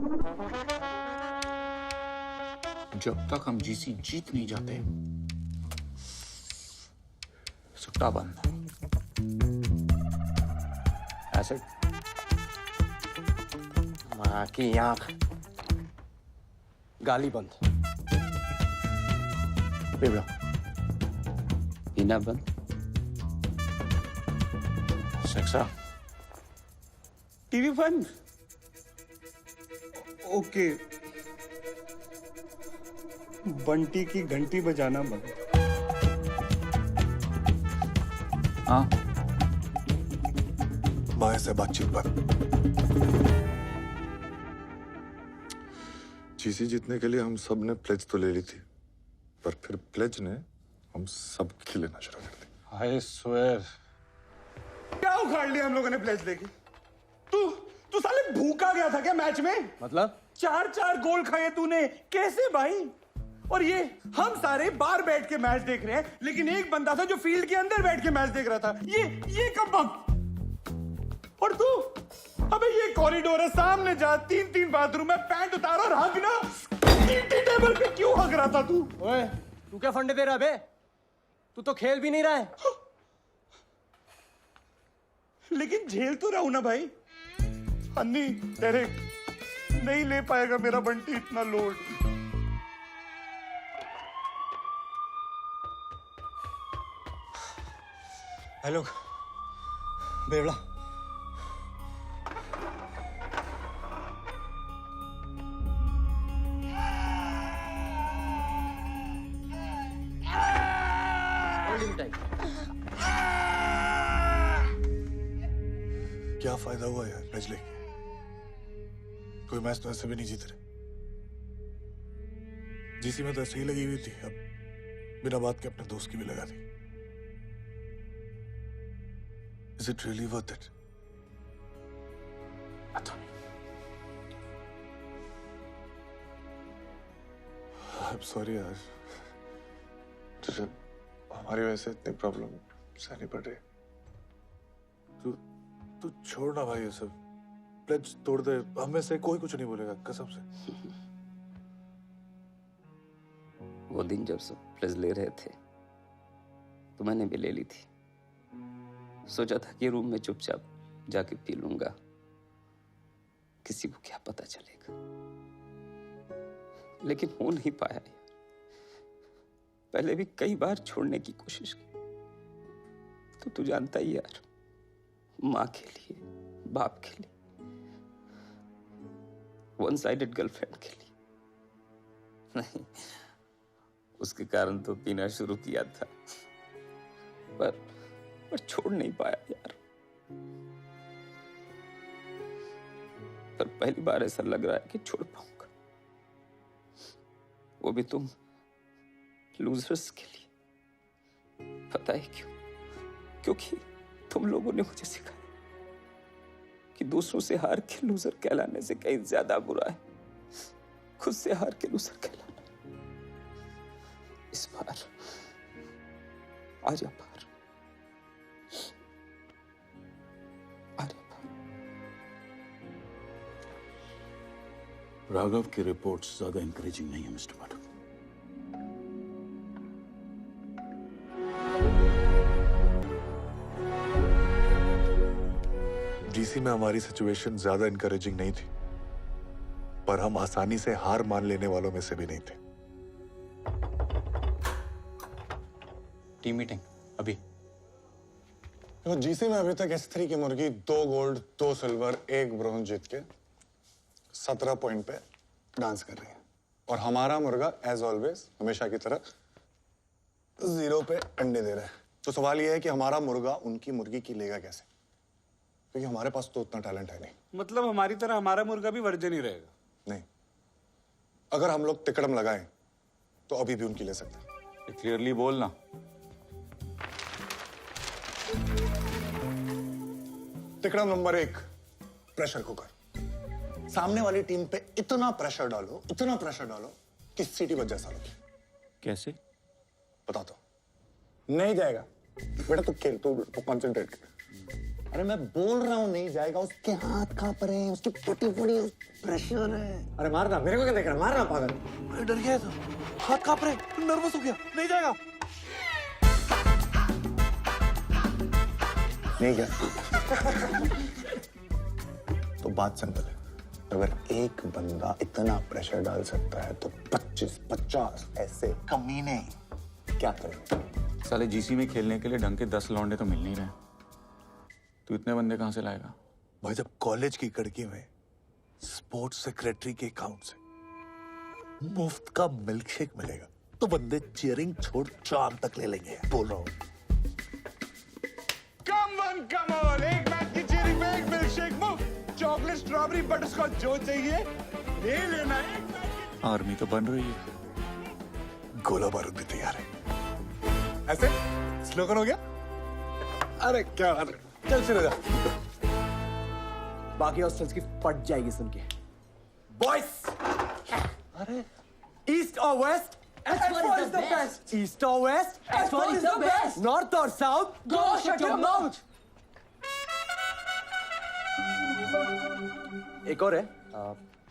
Speaker 10: जब तक हम जीसी जीत नहीं जाते, सुट्टा बंद। एसिड।
Speaker 13: माँ की आंख। गाली बंद। बेवड़ा।
Speaker 18: पीना बंद।
Speaker 10: सेक्सा।
Speaker 17: टीवी बंद। ओके। बंटी की घंटी बजाना बंद।
Speaker 10: हाँ
Speaker 1: माया से बातचीत बंद।
Speaker 6: जीसी जीतने के लिए हम सब ने प्लेज तो ले ली थी, पर फिर प्लेज ने हम सब की लेना शुरू कर दी।
Speaker 4: आई स्वेयर, क्या उखाड़ लिया हम लोगों ने प्लेज लेके? तू साले भूखा गया था क्या मैच में?
Speaker 17: मतलब
Speaker 4: 4 गोल खाए तूने, कैसे भाई? और ये हम सारे बाहर बैठ के मैच देख रहे हैं, लेकिन एक बंदा था जो फील्ड के अंदर बैठ के मैच देख रहा था। ये कब वक्त? और तू, अबे ये कॉरिडोर है, सामने जा, 3 बाथरूम है, पैंट उतार और हग ना। टी टेबल पे क्यों हग रहा था तू?
Speaker 17: ओए, तू क्या फंडे दे रहा है बे? तू तो खेल भी नहीं रहा है।
Speaker 4: लेकिन झेल तो रहा हूं ना भाई। अन्नी तेरे नहीं ले पाएगा मेरा बंटी इतना लोड।
Speaker 2: हेलो बेवड़ा,
Speaker 1: क्या फायदा हुआ यार मैच लेके? कोई मैच तो ऐसे भी नहीं जीत रहे। जीसी में तो ऐसे ही लगी हुई थी, अब बिना बात के अपने दोस्त की भी लगा दी। Is it really worth it? पता नहीं। I'm sorry यार, तुझे हमारी वजह से इतनी प्रॉब्लम सहनी पड़ रही। तू छोड़ ना भाई ये सब, प्लेज तोड़ दे, हमें से कोई कुछ नहीं बोलेगा कसम से।
Speaker 18: वो दिन जब सब प्लेज ले रहे थे तो मैंने भी ले ली थी। सोचा था कि रूम में चुपचाप जाके पी लूंगा, किसी को क्या पता चलेगा, लेकिन हो नहीं पाया यार। पहले भी कई बार छोड़ने की कोशिश की, तो तू जानता ही यार, माँ के लिए, बाप के लिए, वन साइडेड गर्लफ्रेंड के लिए नहीं, उसके कारण तो पीना शुरू किया था, पर छोड़ नहीं पाया यार। पर पहली बार ऐसा लग रहा है कि छोड़ पाऊंगा, वो भी तुम लूजर्स के लिए। पता है क्यों? क्योंकि तुम लोगों ने मुझे सिखाया कि दूसरों से हार के लूजर कहलाने से कहीं ज्यादा बुरा है खुद से हार के लूजर कहलाना। इस बार आजा पार,
Speaker 8: राघव की रिपोर्ट्स ज्यादा इंकरेजिंग नहीं है मिस्टर पाठक।
Speaker 1: जीसी में हमारी सिचुएशन ज्यादा इंकरेजिंग नहीं थी, पर हम आसानी से हार मान लेने वालों में से भी नहीं थे।
Speaker 10: टीम मीटिंग अभी।
Speaker 6: देखो जीसी में अभी तक S3 की मुर्गी 2 गोल्ड 2 सिल्वर 1 ब्रोंज जीत के 17 पॉइंट पे डांस कर रही है, और हमारा मुर्गा एज ऑलवेज हमेशा की तरह 0 पे अंडे दे रहा है। तो सवाल यह है कि हमारा मुर्गा उनकी मुर्गी की लेगा कैसे, क्योंकि हमारे पास तो उतना टैलेंट है नहीं।
Speaker 4: मतलब हमारी तरह हमारा मुर्गा भी वर्जन ही रहेगा?
Speaker 6: नहीं, अगर हम लोग तिकड़म लगाएं तो अभी भी उनकी ले सकते हैं।
Speaker 10: क्लियरली बोलना।
Speaker 6: तिकड़म नंबर 1, प्रेशर कुकर। सामने वाली टीम पे इतना प्रेशर डालो कि सीटी बच जाए सालों की।
Speaker 10: कैसे?
Speaker 6: बता दो। नहीं जाएगा बेटा, तू खेल, तू कंसंट्रेट कर। अरे मैं बोल रहा हूँ नहीं जाएगा, उसके हाथ कांप रहे हैं, उसकी फटी फटी प्रेशर है।
Speaker 2: अरे मारना, मेरे को क्या देख रहा है? मारना पागल।
Speaker 6: अरे डर गया था, हाथ कांप रहे, नर्वस हो गया, नहीं जाएगा। नहीं गया। तो बात सिंपल है, अगर एक बंदा इतना प्रेशर डाल सकता है तो 25-50 ऐसे कमीने क्या करेंगे?
Speaker 10: साले जीसी में खेलने के लिए ढंग के 10 लौंडे तो मिल नहीं रहे। तू इतने बंदे कहां से लाएगा?
Speaker 1: भाई जब कॉलेज की कड़की में स्पोर्ट्स सेक्रेटरी के अकाउंट से मुफ्त का मिल्कशेक मिलेगा तो बंदे चीयरिंग छोड़ चांद तक ले लेंगे, बोल रहा हूँ।
Speaker 4: कम ऑन, एक मैच की चीयरिंग में
Speaker 2: स्ट्रॉबेरी बटरस्कॉच जो चाहिए ले लेना है।
Speaker 8: आर्मी तो बन रही है,
Speaker 1: गोला बारूद भी तैयार है।
Speaker 6: ऐसे स्लोगन हो गया। अरे क्या बात है। चल शुरू जा।
Speaker 13: बाकी हॉस्टल्स की फट जाएगी सुन के।
Speaker 2: बॉयज,
Speaker 13: अरे
Speaker 2: ईस्ट और west,
Speaker 12: S4 is the best.
Speaker 2: East और west,
Speaker 12: S4 is the best.
Speaker 2: North और south,
Speaker 12: Go shut your mouth.
Speaker 13: एक और है,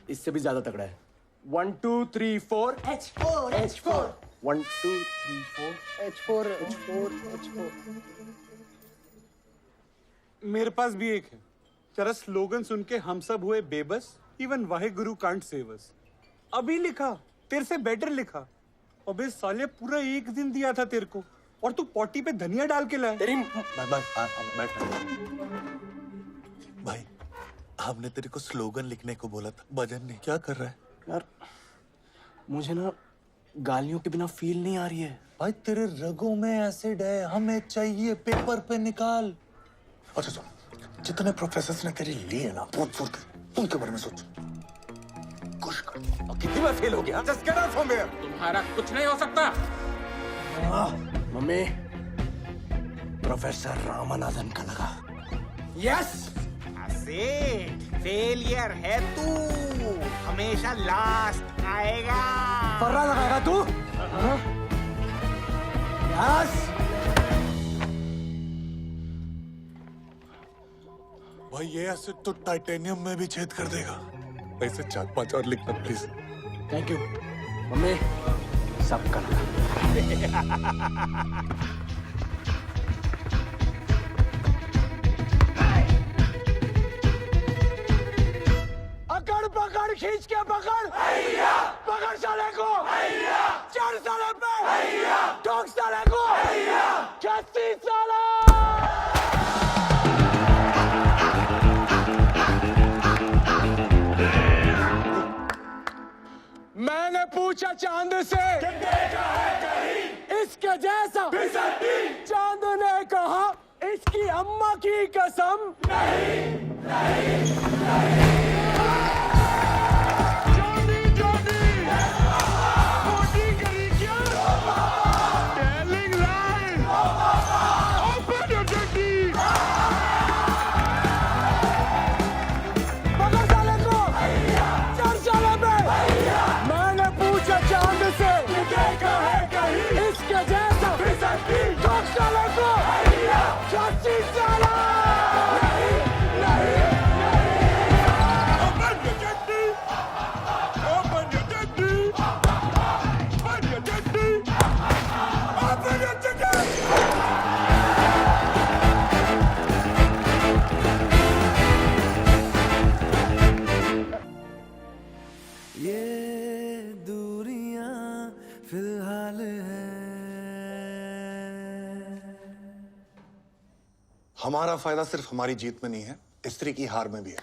Speaker 13: इससे भी ज्यादा तगड़ा है। 1 2 3 4
Speaker 12: H4, H4.
Speaker 13: 1 2 3 4 H4 H4 H4।
Speaker 4: मेरे पास भी एक है। तेरा स्लोगन सुन के हम सब हुए बेबस, even Waheguru can't save us. अभी लिखा, तेरे से बेटर लिखा। अबे साले पूरा एक दिन दिया था तेरे को और तू पॉटी पे धनिया डाल के लाया।
Speaker 3: तेरी भाई, हमने तेरे को स्लोगन लिखने को बोला था, भजन नहीं। क्या कर रहा है
Speaker 13: यार? मुझे ना गालियों के बिना फील नहीं आ रही है।
Speaker 3: भाई, तेरे रगों में एसिड है, हमें चाहिए पेपर पे निकाल। अच्छा सुन, जितने प्रोफेसर्स ने तेरे लिए ना, सोच उनके बारे में सोच। कुछ कर।
Speaker 2: कितनी बार फेल हो गया? Just get out from here.
Speaker 14: तुम्हारा कुछ नहीं हो सकता।
Speaker 13: मम्मी, प्रोफेसर रामानाथन का लगा।
Speaker 2: Yes.
Speaker 9: फेलियर है तू, हमेशा लास्ट आएगा।
Speaker 2: पर्रा लगाएगा तू? Yes.
Speaker 1: भाई, ये एसिड तो टाइटेनियम में भी छेद कर देगा। ऐसे 4-5 और लिखना प्लीज।
Speaker 13: थैंक यू मम्मी, सब कर।
Speaker 2: अकड़ पकड़ खींच के पकड़, पकड़ साले को, चढ़ साले पे, ठोक साले को, 36 साला। मैंने पूछा चांद से इसके जैसा, चांद ने कहा इसकी अम्मा की कसम नहीं, नहीं, नहीं।
Speaker 6: हमारा फायदा सिर्फ हमारी जीत में नहीं है, स्त्री की हार में भी है।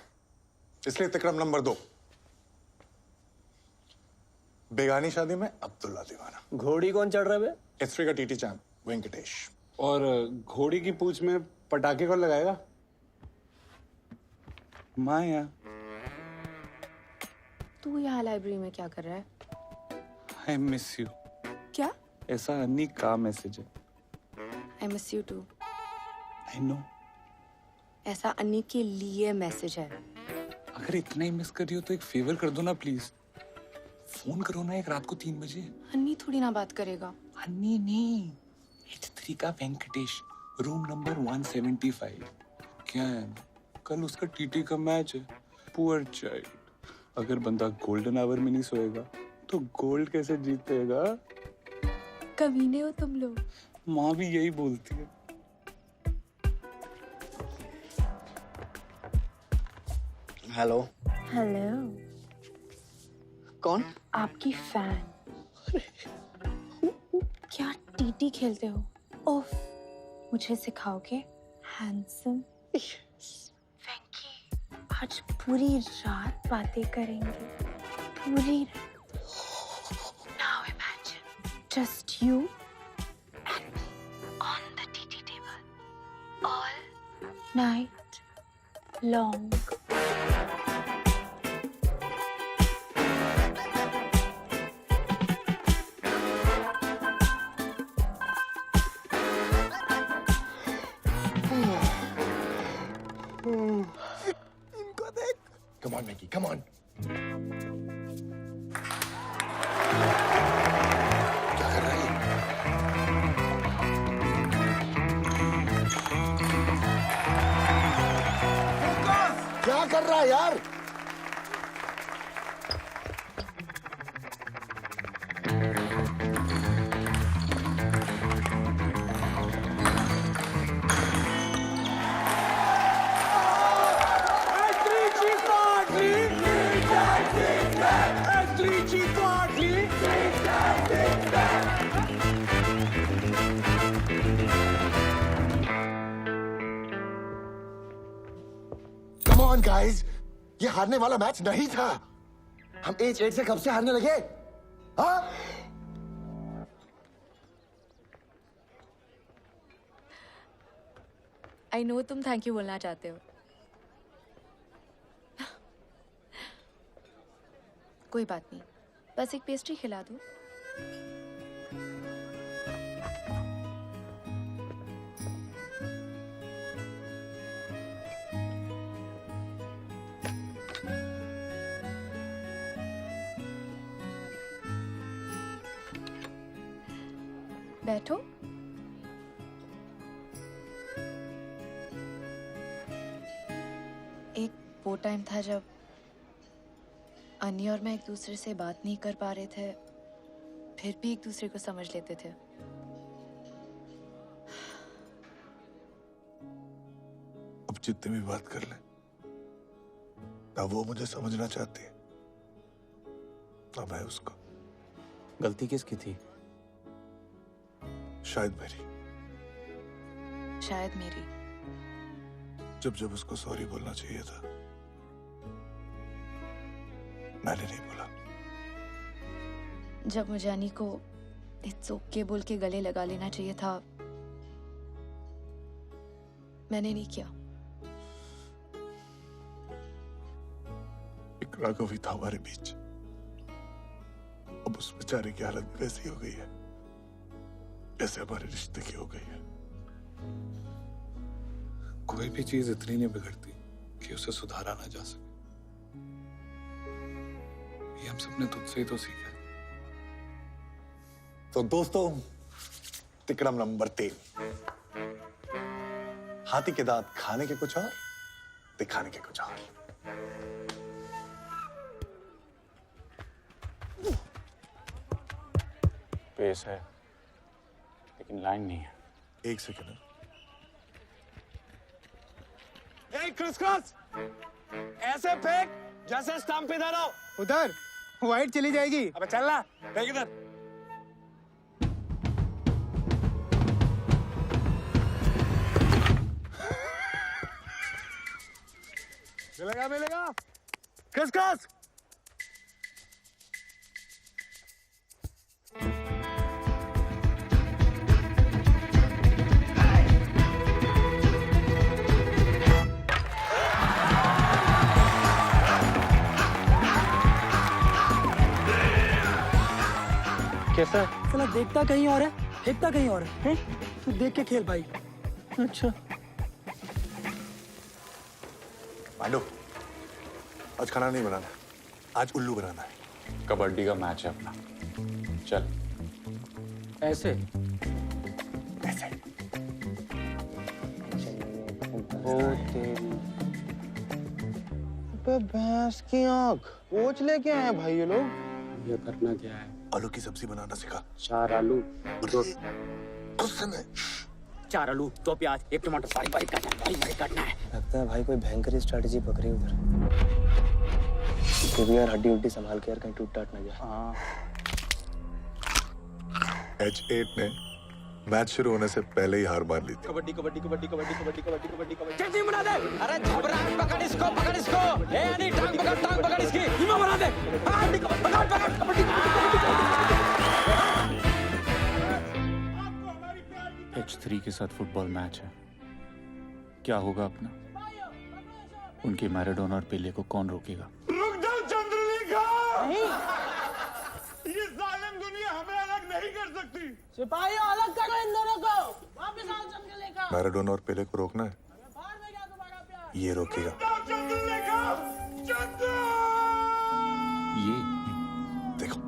Speaker 6: इसलिए तिक्रम नंबर 2, बेगानी शादी में अब्दुल्ला दीवाना।
Speaker 13: घोड़ी कौन चढ़ रहा है?
Speaker 6: स्त्री का टीटी चैंप वेंकटेश।
Speaker 4: और घोड़ी की पूंछ में पटाखे कौन लगाएगा? माया।
Speaker 16: तू यहाँ लाइब्रेरी में क्या कर रहा है?
Speaker 4: I miss you.
Speaker 16: क्या?
Speaker 4: ऐसा अन्नी का मैसेज है।
Speaker 16: I miss you too.
Speaker 4: I know.
Speaker 16: ऐसा अन्नी के लिए मैसेज है।
Speaker 4: अगर इतना ही मिस कर रही हो तो एक फेवर कर दो ना प्लीज। फोन करो ना एक रात को 3 बजे।
Speaker 16: अन्नी थोड़ी ना बात करेगा।
Speaker 4: अन्नी नहीं, H3 का वेंकटेश, रूम नंबर 175। क्या है, कल उसका टीटी का मैच है। Poor child. अगर बंदा गोल्डन आवर में नहीं सोएगा तो गोल्ड कैसे जीतेगा?
Speaker 16: कमीने हो तुम लोग।
Speaker 4: माँ भी यही बोलती है।
Speaker 13: हेलो।
Speaker 16: हेलो।
Speaker 13: कौन?
Speaker 16: आपकी फैन। क्या टीटी खेलते हो? ओफ, मुझे सिखाओगे? हैंडसम। वेंकी, आज पूरी रात बातें करेंगे। पूरी रात। Now imagine, just you and me on the TT table all night long.
Speaker 6: इनको देख। Come on, Maggie, come on. क्या कर रहा है? क्या कर रहा है यार? Come on, guys. ये हारने वाला मैच नहीं था। हम 8-8 से कब से हारने लगे? हाँ?
Speaker 16: आई नो तुम थैंक यू बोलना चाहते हो। कोई बात नहीं, बस एक पेस्ट्री खिला दो। बैठो। एक वो टाइम था जब अन्नी और मैं एक दूसरे से बात नहीं कर पा रहे थे, फिर भी एक दूसरे को समझ लेते थे।
Speaker 1: अब जितने भी बात कर ले, ना वो मुझे समझना चाहती है, ना मैं उसको।
Speaker 17: गलती किसकी थी?
Speaker 1: शायद मेरी।
Speaker 16: शायद मेरी।
Speaker 1: जब जब उसको सॉरी बोलना चाहिए था, मैंने नहीं बोला।
Speaker 16: जब मुझे अन्नी को इट्स ओके बोल के गले लगा लेना चाहिए था, मैंने नहीं किया।
Speaker 1: एक राघव था हमारे बीच, अब उस बेचारे की हालत भी वैसी हो गई है जैसे हमारे रिश्ते की हो गई है। कोई भी चीज इतनी नहीं बिगड़ती कि उसे सुधारा ना जा सके। ये हम सबने तुझसे ही तो सीखा।
Speaker 6: तो दोस्तों, तिकड़म नंबर 3। हाथी के दांत खाने के कुछ और, दिखाने के कुछ और।
Speaker 10: पेस है लेकिन लाइन नहीं है।
Speaker 1: एक सेकंड।
Speaker 2: क्रिसक्रॉस ऐसे फेंक जैसे स्टंप इधर हो।
Speaker 9: उधर वाइट चली जाएगी।
Speaker 2: अबे चल ना, फेंक इधर। मिलेगा मिलेगा। क्रिसक्रॉस।
Speaker 17: कैसा है?
Speaker 12: साला देखता कहीं और है, फेंकता कहीं और है। तू देख के खेल भाई। अच्छा।
Speaker 6: पांडु, आज खाना नहीं बनाना, आज उल्लू बनाना है।
Speaker 10: कबड्डी का मैच है अपना, चल।
Speaker 17: ऐसे
Speaker 6: ऐसे
Speaker 9: ओ तेरी भैंस की आंख। कोच लेके आए हैं भाई ये लोग।
Speaker 17: ये करना क्या है?
Speaker 1: आलू की सब्जी बनाना सिखा।
Speaker 17: 4 आलू, 2
Speaker 1: गुस्से में
Speaker 17: 4 आलू, 2 प्याज, 1 टमाटर, बारीक बारीक काटना है, बारीक बारीक काटना है।
Speaker 9: लगता है भाई कोई भयंकर स्ट्रेटेजी पकड़ी उधर। तो भी यार हड्डी उड्डी संभाल के यार कहीं टूट टाट ना जाए। हाँ।
Speaker 1: H8 ने मैच शुरू होने से पहले ही हार मान ली थी।
Speaker 17: कबड्डी कबड्डी कबड्डी कबड्डी कबड्डी कबड्डी कबड्डी कबड्डी।
Speaker 2: जल्दी बना दे। अरे झबरा पकड़ इसको, पकड़ इसको। ए यानी टांग पकड़ इसकी। हीमा बना दे। पकड़ पकड़ कबड्डी।
Speaker 10: H3 के साथ फुटबॉल मैच है। क्या होगा अपना? उनके मैराडोना और पेले को कौन रोकेगा?
Speaker 2: रुक जाओ चंद्रलेखा। ये जालिम दुनिया हमें अलग नहीं कर सकती।
Speaker 12: सिपाही अलग करो इन दोनों को। वापस आओ चंद्रलेखा।
Speaker 1: मैराडोना और पेले को रोकना है।
Speaker 3: ये रोकेगा।
Speaker 10: ये
Speaker 3: देखो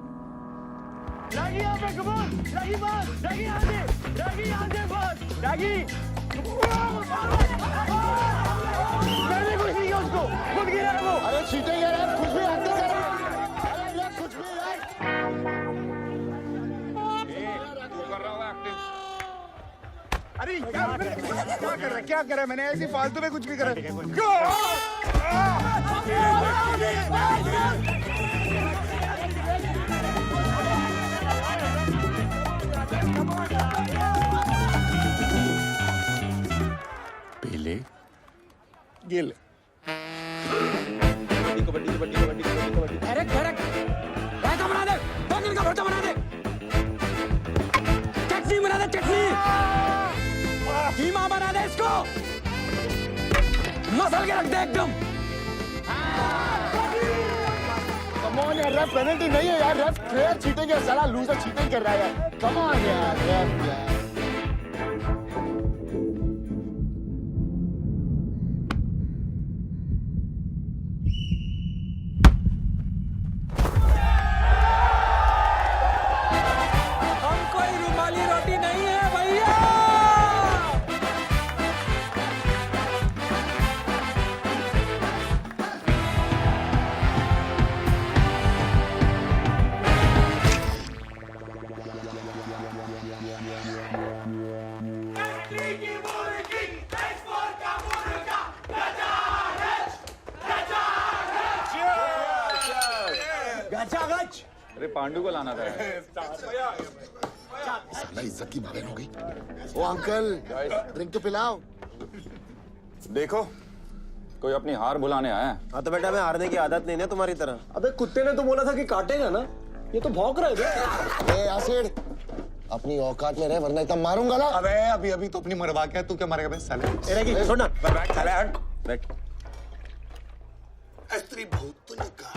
Speaker 2: रागी यहाँ पे कमान, रागी मार, रागी यहाँ से मार, रागी। मैंने कुछ नहीं किया उसको, खुद गिरा है वो।
Speaker 15: अरे चीटिंग है यार, कुछ भी हद कर। अरे यार कुछ भी यार।
Speaker 10: कर रहा हूँ एक्टिंग।
Speaker 2: अरे क्या कर रहा है? क्या कर रहा है? मैंने ऐसी फालतू में कुछ भी करा।
Speaker 10: पहले
Speaker 3: गिल
Speaker 12: डायरेक्ट डायरेक्ट रायता बना दे, बैंगन का भरता बना दे, चटनी बना दे, चटनी कीमा बना दे, इसको मसल के रख दे एकदम।
Speaker 15: कम ऑन यार, रेफ पेनल्टी नहीं है यार, रेफ प्लेयर चीटिंग है, साला लूजर चीटिंग कर रहा है यार। कम ऑन यार, रेफ यार।
Speaker 12: हम कोई रुमाली रोटी नहीं है भैया।
Speaker 10: अरे पांडु को लाना था।
Speaker 15: साला इज्जत की मावेन हो गई। ओ अंकल, ड्रिंक तो पिलाओ।
Speaker 14: देखो कोई अपनी हार बुलाने आया है।
Speaker 13: हाँ तो बेटा, मैं हारने की आदत नहीं है तुम्हारी तरह।
Speaker 3: अबे कुत्ते ने तो बोला था कि काटेगा ना, ये तो भौंक रहे थे।
Speaker 15: ए आसिड, अपनी औकात में रह वरना इतना मारूंगा ना।
Speaker 6: अबे अभी अभी तो अपनी मरवा के, तू क्या मारेगा बे साले?
Speaker 13: छोड़ ना, बैठ साले, हट बैठ।
Speaker 2: स्त्री भूतनिका,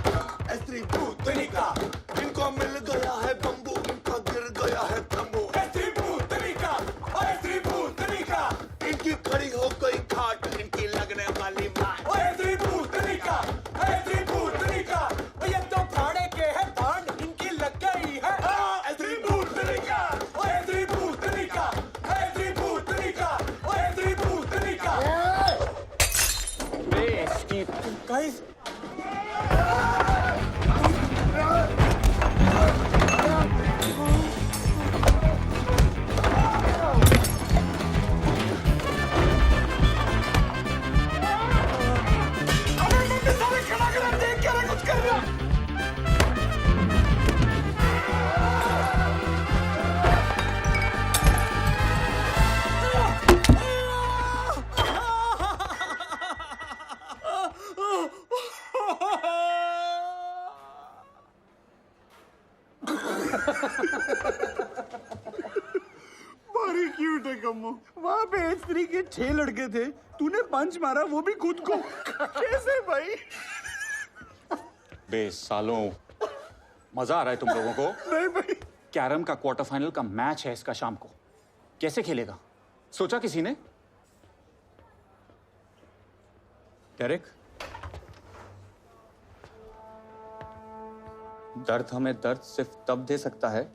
Speaker 2: इनको मिल गया है बम्बू, इनका गिर गया है तंबू। स्त्री भूतनिका, इनकी खड़ी हो गई खाट, इनकी लगने वाली मार। स्त्री भूतनिका, ये तो फाड़े के है फाड़, इनकी लग गई है। स्त्री भूतनिका, गाइस
Speaker 6: बड़ी क्यूट है कम्मो। वहाँ पे स्त्री के 6 लड़के थे, तूने पंच मारा, वो भी खुद को। कैसे भाई?
Speaker 10: बे सालों, मजा आ रहा है तुम लोगों को?
Speaker 6: नहीं भाई।
Speaker 10: कैरम का क्वार्टर फाइनल का मैच है इसका शाम को, कैसे खेलेगा सोचा किसी ने? डेरेक, दर्द हमें दर्द सिर्फ तब दे सकता है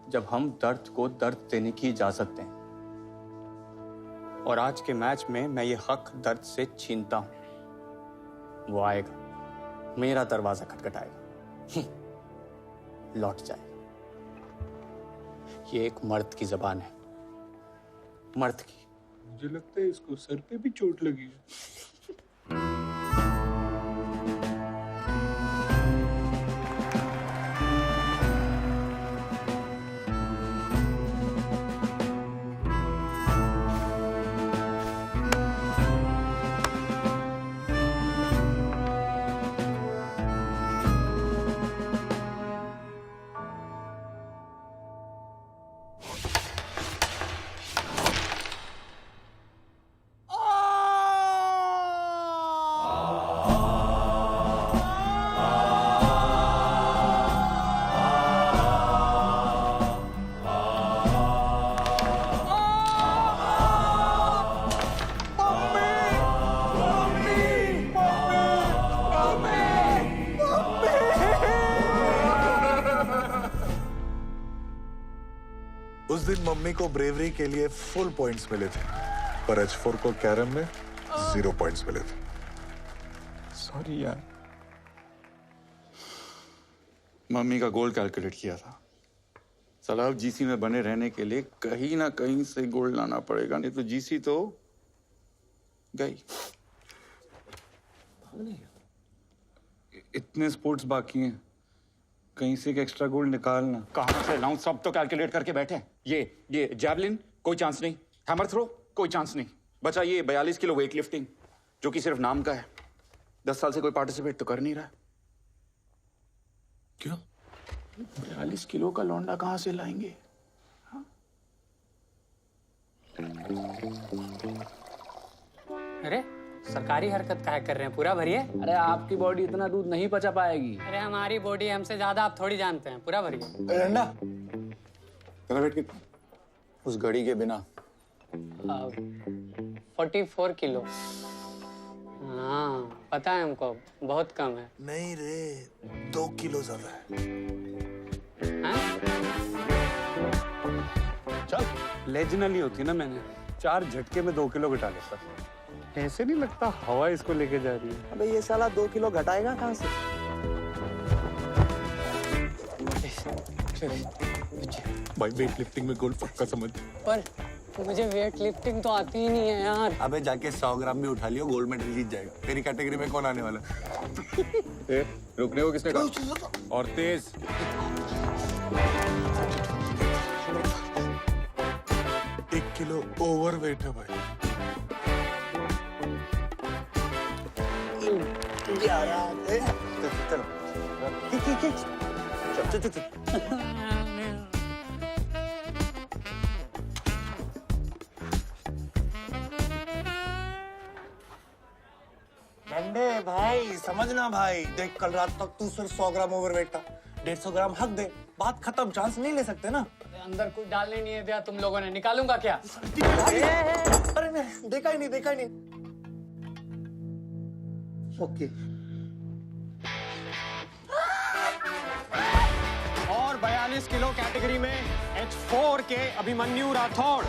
Speaker 10: जब हम दर्द को दर्द देने की इजाजत दें। और आज के मैच में मैं ये हक दर्द से छीनता हूं। वो आएगा, मेरा दरवाजा खटखटाएगा, लौट जाएगा। ये एक मर्द की जबान है, मर्द की।
Speaker 1: मुझे लगता है इसको सर पे भी चोट लगी है। मम्मी को ब्रेवरी के लिए फुल पॉइंट्स मिले थे, पर H4 को कैरम में 0 पॉइंट्स मिले थे।
Speaker 10: सॉरी यार, मम्मी का गोल कैलकुलेट किया था। साला अब जीसी में बने रहने के लिए कहीं ना कहीं से गोल्ड लाना पड़ेगा, नहीं तो जीसी तो गई। इतने स्पोर्ट्स बाकी हैं, कहीं से एक एक्स्ट्रा गोल्ड निकालना।
Speaker 14: कहां से लाऊं? सब तो कैलकुलेट करके बैठे हैं। ये जैवलिन कोई चांस नहीं, हैमर थ्रो कोई चांस नहीं, बचा ये 42 किलो वेट लिफ्टिंग जो कि सिर्फ नाम का है। 10 साल से कोई पार्टिसिपेट तो कर नहीं रहा।
Speaker 10: क्यों? 42 किलो का लौंडा कहां से लाएंगे?
Speaker 19: अरे सरकारी हरकत काहे कर रहे हैं, पूरा भरिए।
Speaker 20: अरे आपकी बॉडी इतना दूध नहीं पचा पाएगी।
Speaker 19: अरे हमारी बॉडी हमसे ज्यादा आप थोड़ी जानते हैं, पूरा भरिए।
Speaker 6: डंडा तेरा वेट कितना?
Speaker 10: उस घड़ी के बिना
Speaker 19: 44 किलो। हाँ पता है हमको, बहुत कम है।
Speaker 3: नहीं रे, 2 किलो ज्यादा है।
Speaker 4: चल लेजनली होती ना, मैंने 4 झटके में 2 किलो घटा लेता। ऐसे नहीं लगता हवा इसको लेके जा रही है।
Speaker 3: अबे ये साला 2 किलो घटाएगा कहाँ से?
Speaker 1: भाई वेट लिफ्टिंग में गोल्ड पक्का समझ।
Speaker 19: पर मुझे वेट लिफ्टिंग तो आती ही नहीं है यार।
Speaker 6: अबे जाके 100 ग्राम भी उठा लियो, गोल्ड मेडल जीत जाएगा। तेरी कैटेगरी में कौन आने वाला?
Speaker 10: रुकने को किसने कहा? और तेज।
Speaker 1: 1 किलो ओवर वेट है भाई।
Speaker 6: भाई समझना भाई, देख कल रात तक तू सिर्फ 100 ग्राम ओवरवेट था, 150 ग्राम हक दे, बात खत्म। चांस नहीं ले सकते ना।
Speaker 19: अंदर कुछ डालने नहीं है दिया तुम लोगों ने, निकालूंगा क्या?
Speaker 6: अरे नहीं, देखा ही नहीं। ओके।
Speaker 17: और 42 किलो कैटेगरी में H4 के अभिमन्यु राठौड़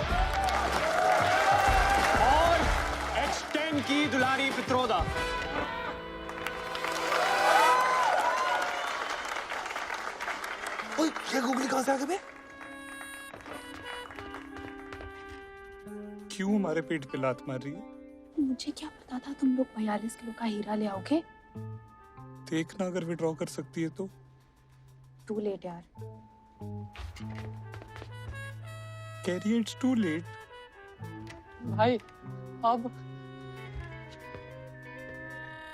Speaker 17: और H10 की दुलारी पित्रोदा।
Speaker 6: ये गुगली कहां से आ गए बे?
Speaker 10: क्यों हमारे पेट पे लात मार रही है?
Speaker 16: मुझे क्या पता था तुम लोग 42 किलो का हीरा ले आओगे।
Speaker 10: देखना अगर विड्रॉ कर सकती है तो।
Speaker 16: टू लेट यार।
Speaker 10: Carrie it's too late.
Speaker 19: भाई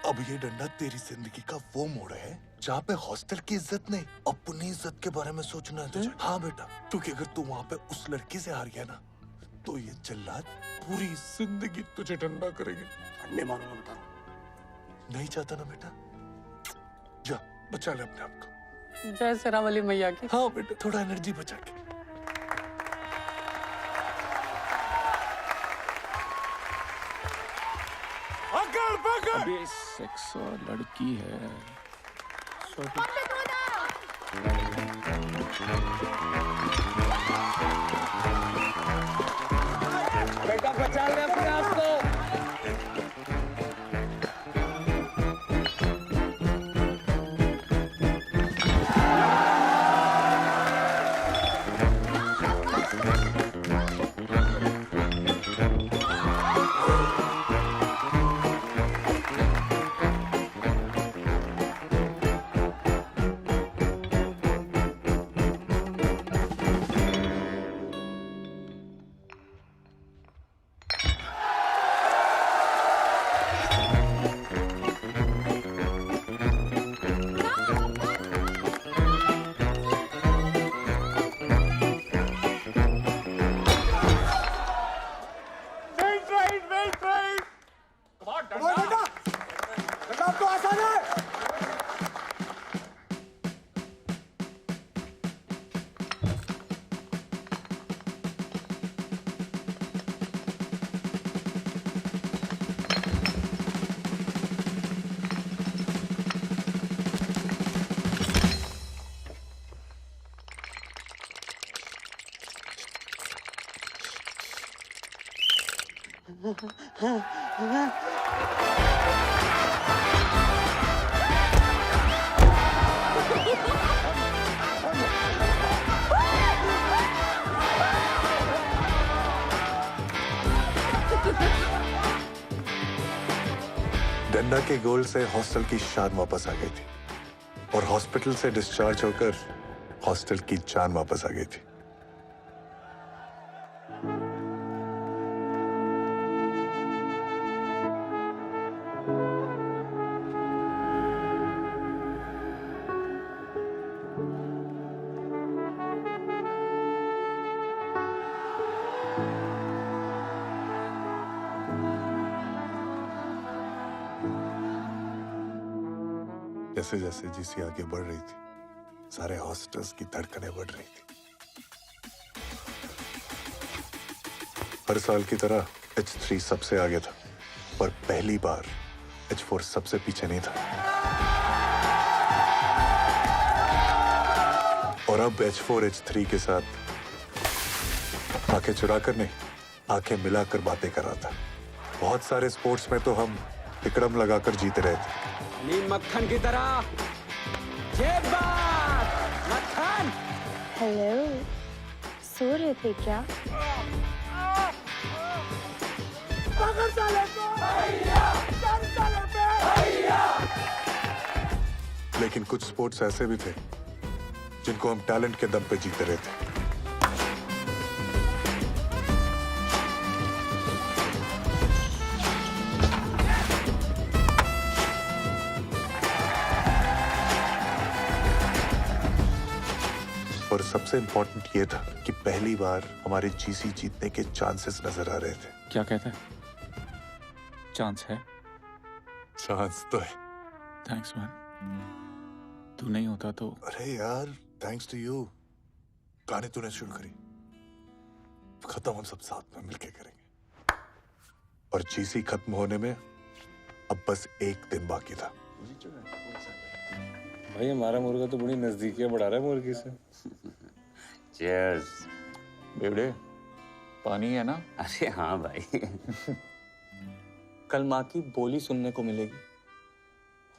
Speaker 3: अब ये डंडा तेरी जिंदगी का वो मोड़ है जहाँ पे हॉस्टल की इज्जत नहीं, अपनी इज्जत के बारे में सोचना है तुझे। हाँ बेटा, क्योंकि अगर तू वहाँ पे उस लड़की से हार गया ना, तो ये जल्लाद पूरी जिंदगी तुझे डंडा करेंगे।
Speaker 6: अंडे मारूंगा बता रहा हूं।
Speaker 3: नहीं चाहता ना बेटा, जा बचा ले अपने आप को।
Speaker 19: जय शेरावाली मैया की।
Speaker 3: हाँ बेटा, थोड़ा एनर्जी बचा के।
Speaker 10: अबे सेक्स और लड़की है।
Speaker 20: बेटा बचा ले अपने आप को।
Speaker 1: डंडा के गोल से हॉस्टल की शान वापस आ गई थी और हॉस्पिटल से डिस्चार्ज होकर हॉस्टल की जान वापस आ गई थी। जैसे जैसे जीसी आगे बढ़ रही थी, सारे हॉस्टल्स की धड़कनें बढ़ रही थी। हर साल की तरह H3 सबसे आगे था, पर पहली बार H4 सबसे पीछे नहीं था। और अब H4 H3 के साथ आंखें चुराकर नहीं, आंखें मिलाकर बातें कर रहा था। बहुत सारे स्पोर्ट्स में तो हम तिकड़म लगाकर जीते रहे थे।
Speaker 20: नीम मक्खन की तरह। ये बात मक्खन।
Speaker 16: हेलो, सो रहे थे क्या?
Speaker 12: पकड़ साले को। चल साले पे।
Speaker 1: लेकिन कुछ स्पोर्ट्स ऐसे भी थे जिनको हम टैलेंट के दम पे जीते रहे थे। और सबसे इंपॉर्टेंट ये था कि पहली बार हमारे जीसी जीतने के चांसेस नजर आ रहे थे।
Speaker 10: क्या कहता है? चांस है?
Speaker 1: चांस तो है।
Speaker 10: Thanks man. तू नहीं होता तो।
Speaker 1: अरे यार, थैंक्स टू यू। गाने तूने शुरू करी, खत्म हम सब साथ में मिलके करेंगे। और जीसी खत्म होने में अब बस एक दिन बाकी था।
Speaker 4: भाई हमारा मुर्गा तो बड़ी नजदीकियां बढ़ा रहा है मुर्गी से।
Speaker 14: चीयर्स।
Speaker 10: बेवड़े, पानी है ना?
Speaker 14: अरे हाँ भाई।
Speaker 17: कल माँ की बोली सुनने को मिलेगी।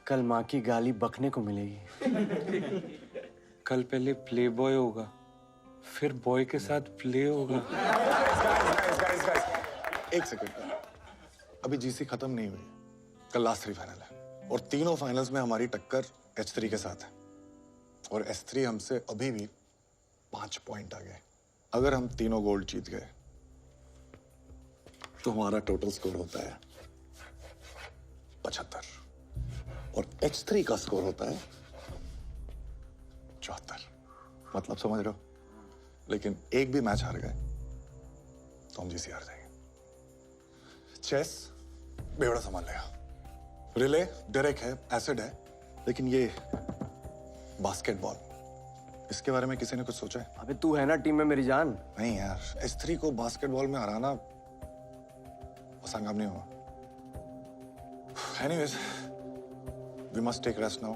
Speaker 13: कल माँ की गाली बकने को मिलेगी।
Speaker 4: कल पहले प्ले बॉय होगा, फिर बॉय के साथ प्ले होगा।
Speaker 6: एक सेकंड, अभी जीसी खत्म नहीं हुई। कल लास्ट 3 फाइनल है और तीनों फाइनल्स में हमारी टक्कर H3 के साथ है और H3 हमसे अभी भी 5 पॉइंट आगे। अगर हम तीनों गोल्ड जीत गए तो हमारा टोटल स्कोर होता है 75 और H3 का स्कोर होता है 74। मतलब समझ रहे हो? लेकिन एक भी मैच हार गए तो हम जीसी हार जाएंगे। चेस बेवड़ा संभाल लेगा, रिले डायरेक्ट है, एसिड है, लेकिन ये बास्केटबॉल, इसके बारे में किसी ने कुछ सोचा है?
Speaker 13: अबे तू है ना टीम में मेरी जान।
Speaker 6: नहीं यार, H3 को बास्केटबॉल में हराना आसान काम नहीं होगा। Anyways, we must take rest now.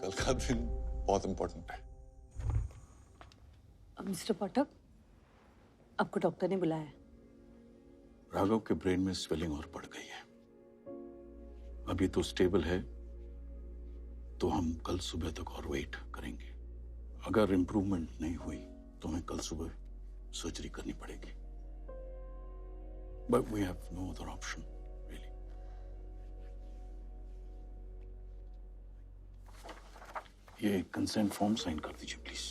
Speaker 6: कल का दिन बहुत इंपॉर्टेंट है।
Speaker 7: मिस्टर पाठक, आपको डॉक्टर ने बुलाया है।
Speaker 8: राघव के ब्रेन में स्वेलिंग और बढ़ गई है। अभी तो स्टेबल है, तो हम कल सुबह तक और वेट करेंगे। अगर इंप्रूवमेंट नहीं हुई तो हमें कल सुबह सर्जरी करनी पड़ेगी। But we have no other option really. ये कंसेंट फॉर्म साइन कर दीजिए प्लीज।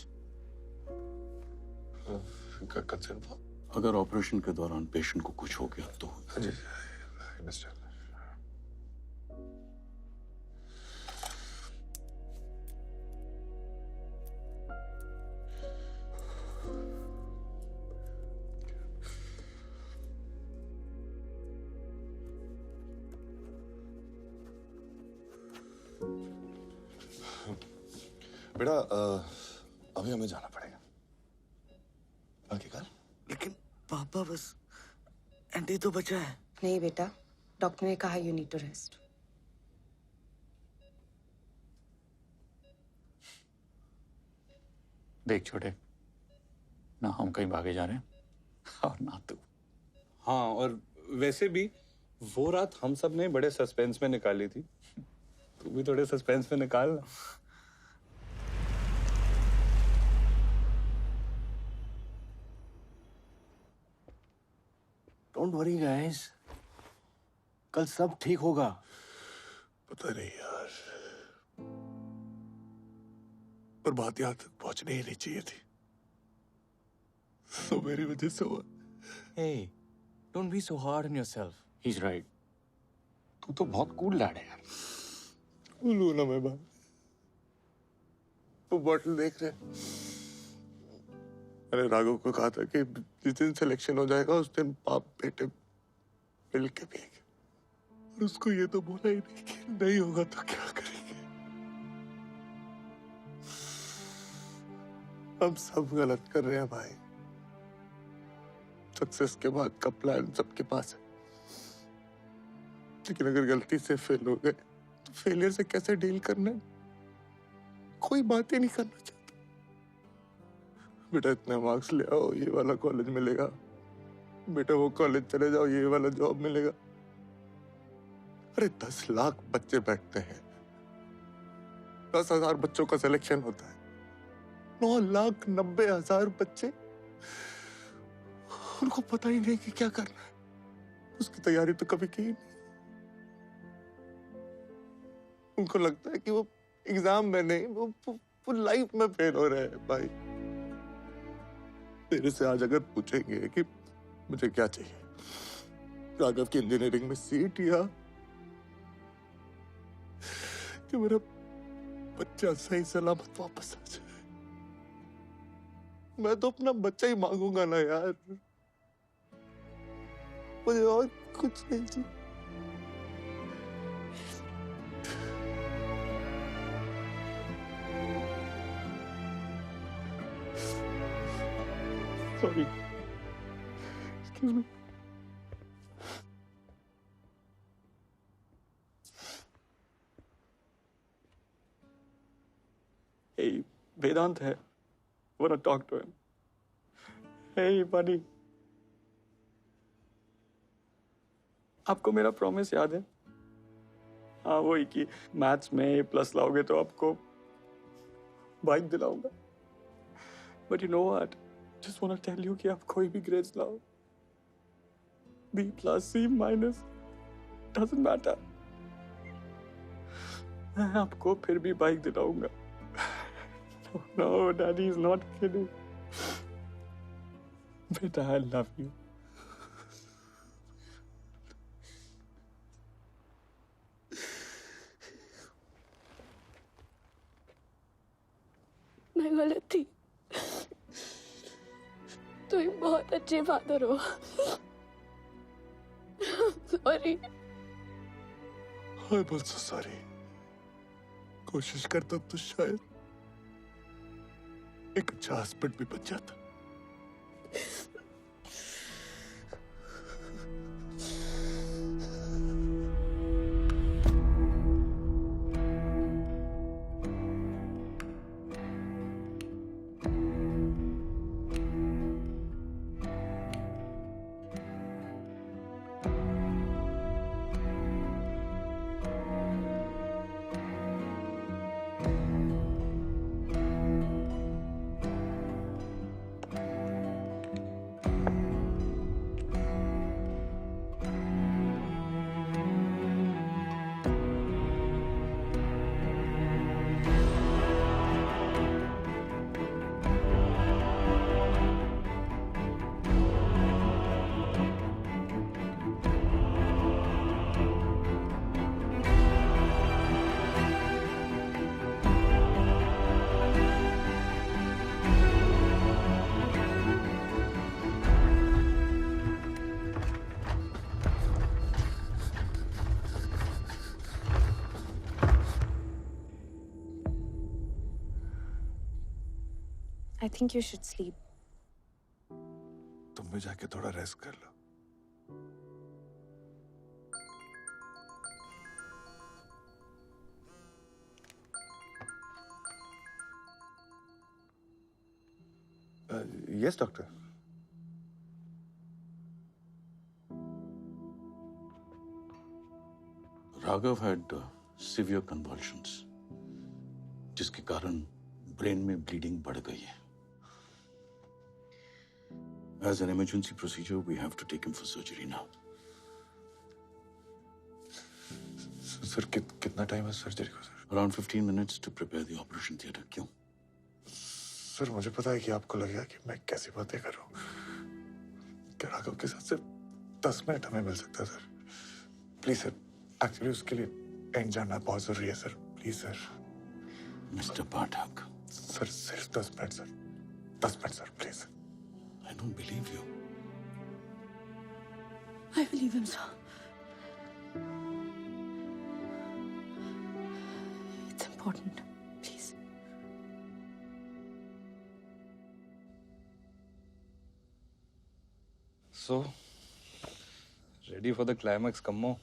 Speaker 1: Consent form?
Speaker 8: अगर ऑपरेशन के दौरान पेशेंट को कुछ हो गया तो।
Speaker 1: जी, अंडरस्टैंड।
Speaker 6: बेटा, अभी हमें जाना पड़ेगा। बाकी कल।
Speaker 12: लेकिन पापा, बस एंटी तो बचा है।
Speaker 16: नहीं बेटा, डॉक्टर ने कहा यू नीड टू रेस्ट।
Speaker 10: देख छोटे, ना हम कहीं भागे जा रहे हैं और ना तू।
Speaker 4: हाँ, और वैसे भी वो रात हम सब ने बड़े सस्पेंस में निकाली थी, तू भी थोड़े सस्पेंस में निकाल ना।
Speaker 15: डोंट वरी गाइस, कल सब ठीक होगा।
Speaker 1: पता नहीं यार, पर बात यहाँ तक पहुंचनी ही नहीं चाहिए थी। तो मेरी वजह से हुआ।
Speaker 10: Hey, don't be so hard on yourself. He's right. तू तो बहुत कूल लैड है यार।
Speaker 1: बोलू ना मैं बात। वो बॉटल देख रहे, मैंने राघव को कहा था कि जिस दिन सिलेक्शन हो जाएगा उस दिन बाप बेटे मिल के पिएंगे, और उसको ये तो बोला ही नहीं कि नहीं होगा तो क्या करेंगे। हम सब गलत कर रहे हैं भाई। सक्सेस के बाद का प्लान सबके पास है, लेकिन अगर गलती से फेल हो गए तो फेलियर से कैसे डील करना है, कोई बात ही नहीं करना चाहता। बेटा इतने मार्क्स ले आओ, ये वाला कॉलेज मिलेगा, बेटा वो कॉलेज चले जाओ, ये वाला जॉब मिलेगा। अरे 10 लाख बच्चे बैठते हैं, 10,000 बच्चों का सिलेक्शन होता है, 9,90,000 बच्चे, उनको पता ही नहीं कि क्या करना है, उसकी तैयारी तो कभी की ही नहीं। उनको लगता है कि वो एग्जाम में नहीं, वो लाइफ में फेल हो रहे हैं। भाई तेरे से आज अगर पूछेंगे कि मुझे क्या चाहिए, राघव की इंजीनियरिंग में सीट या कि मेरा बच्चा सही सलामत वापस आ जाए, मैं तो अपना बच्चा ही मांगूंगा ना यार, मुझे और कुछ नहीं चाहिए। Sorry. Excuse me.
Speaker 17: Hey, Vedant है. Wanna talk to him? Hey, buddy. आपको मेरा प्रॉमिस याद है? हाँ, वही कि मैथ्स में A+ लाओगे तो आपको bike दिलाऊंगा। But you know what? Just want to tell you कि आप कोई भी ग्रेड्स लाओ, B+, C-, doesn't matter, मैं आपको फिर भी bike दिलाऊंगा। No, Daddy is not kidding. बेटा, I love you.
Speaker 5: मैं गलत थी, तो एक बहुत अच्छे फादर हो। सॉरी।
Speaker 1: I'm also sorry। कोशिश करता तो शायद एक अच्छा हस्बैंड भी बन जाता।
Speaker 16: I think you should sleep.
Speaker 1: तुम भी जाके थोड़ा रेस्ट कर लो।
Speaker 6: Yes doctor.
Speaker 8: Raghav had severe convulsions, जिसके कारण ब्रेन में ब्लीडिंग बढ़ गई है. As an emergency procedure, we have to take him for surgery now.
Speaker 1: Sir कितना टाइम है सर्जरी को sir?
Speaker 8: Around 15 minutes to prepare the operation theatre. क्यों?
Speaker 1: सर मुझे पता है कि आपको लगेगा कि मैं कैसी बातें कर रहा हूँ. क्या राघव के साथ सिर्फ 10 मिनट हमें मिल सकता है सर? प्लीज सर, एक्चुअली उसके लिए एंड जानना बहुत जरूरी है sir. Please sir.
Speaker 8: Mr. Pathak.
Speaker 1: Sir सिर्फ 10 minute sir. 10 minute sir please.
Speaker 8: I don't believe you.
Speaker 5: I believe him, sir. It's important. Please.
Speaker 6: So, ready for the climax, Kammo?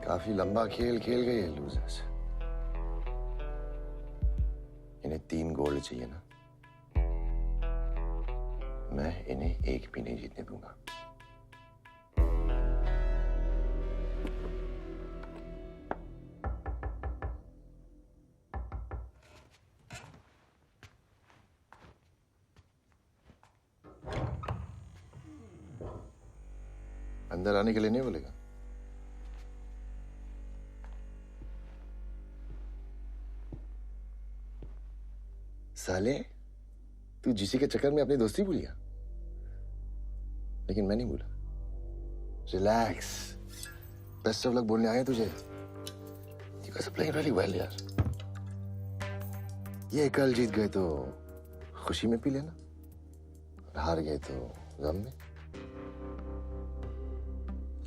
Speaker 15: काफी लंबा खेल खेल गए ये लूजर्स. इन्हें 3 गोल्ड चाहिए ना? मैं इन्हें एक भी नहीं जीतने दूंगा. अंदर आने के लिए नहीं बोलेगा? साले, तू जीसी के चक्कर में अपनी दोस्ती भूल गया. लेकिन मैं नहीं भूला. रिलैक्स. बेस्ट ऑफ लक बोलने आए तुझे. You guys are playing really well यार. ये कल जीत गए तो खुशी में पी लेना, और हार गए तो गम में.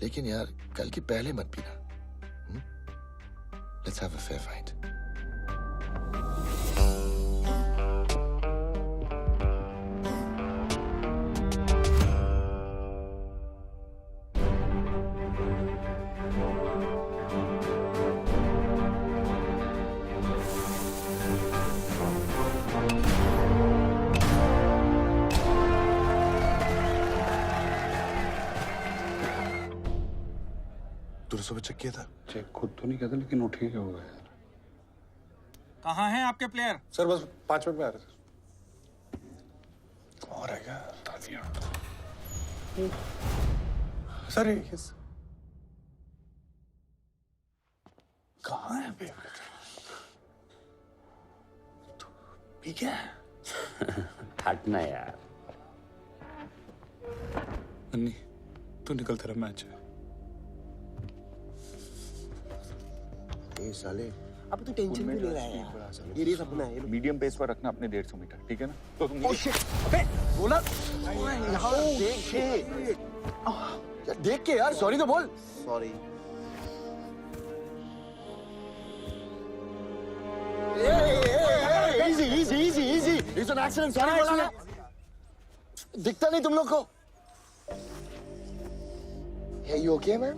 Speaker 15: लेकिन यार कल की पहले मत पीना. Let's have a fair fight.
Speaker 1: तूने सुबह चेक किया था?
Speaker 4: चेक खुद तो नहीं कहता, लेकिन वो ठीक होगा यार.
Speaker 2: कहाँ हैं आपके प्लेयर?
Speaker 6: सर बस 5 मिनट में आ रहे सर.
Speaker 1: और है क्या? सर कहाँ है बे? पी क्या?
Speaker 14: हटना यार.
Speaker 6: अन्नी, तू निकल, तेरा मैच है.
Speaker 15: ये साले,
Speaker 12: अब तू टेंशन क्यों ले रहा है यार? ये रेस अपना है.
Speaker 14: मीडियम पेस पर रखना अपने 150 मीटर, ठीक है ना? तो तुम
Speaker 15: ओह शिट! अबे बोला यहाँ देख के यार, देख के यार. सॉरी तो बोल. Sorry. Easy easy easy easy. It's an accident. Sorry बोला ना. दिखता नहीं तुम लोग को? Hey, you okay, man?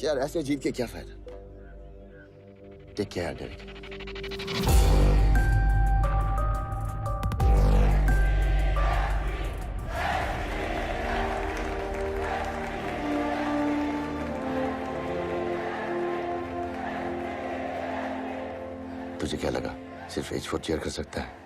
Speaker 15: यार ऐसे जीत के क्या फायदा? Take care Derek. तुझे क्या लगा सिर्फ H4 चेयर कर सकता है?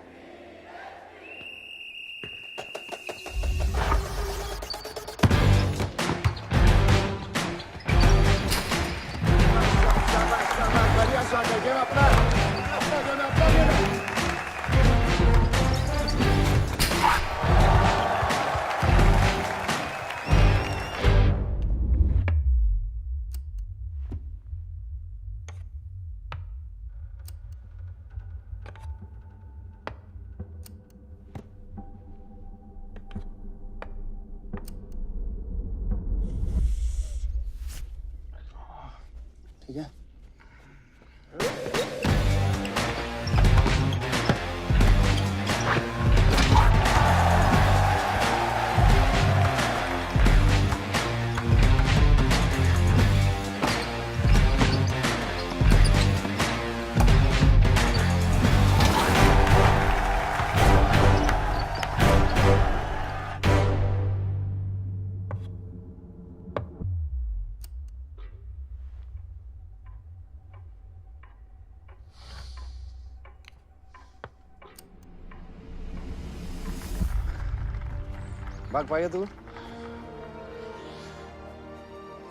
Speaker 13: भाग पाएगा तू?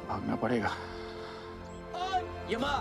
Speaker 14: भागना पड़ेगा।
Speaker 12: यमा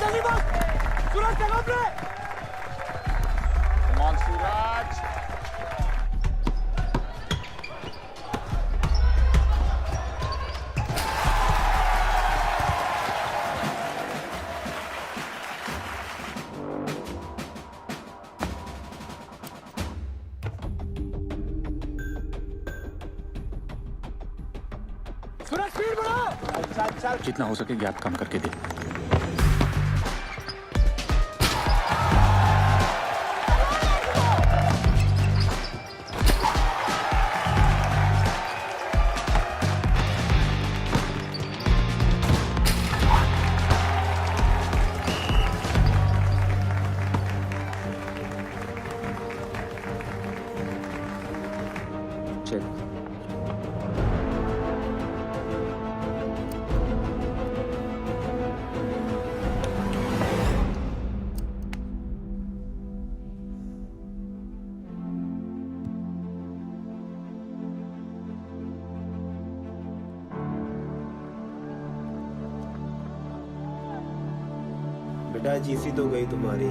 Speaker 12: जल्दी भाग, सूरज जगह पे।
Speaker 14: Come on, Suraj.
Speaker 12: Suraj speed बढ़ाओ।
Speaker 14: चल जितना हो सके गैप कम करके दे।
Speaker 21: बेटा जीसी तो गई तुम्हारी।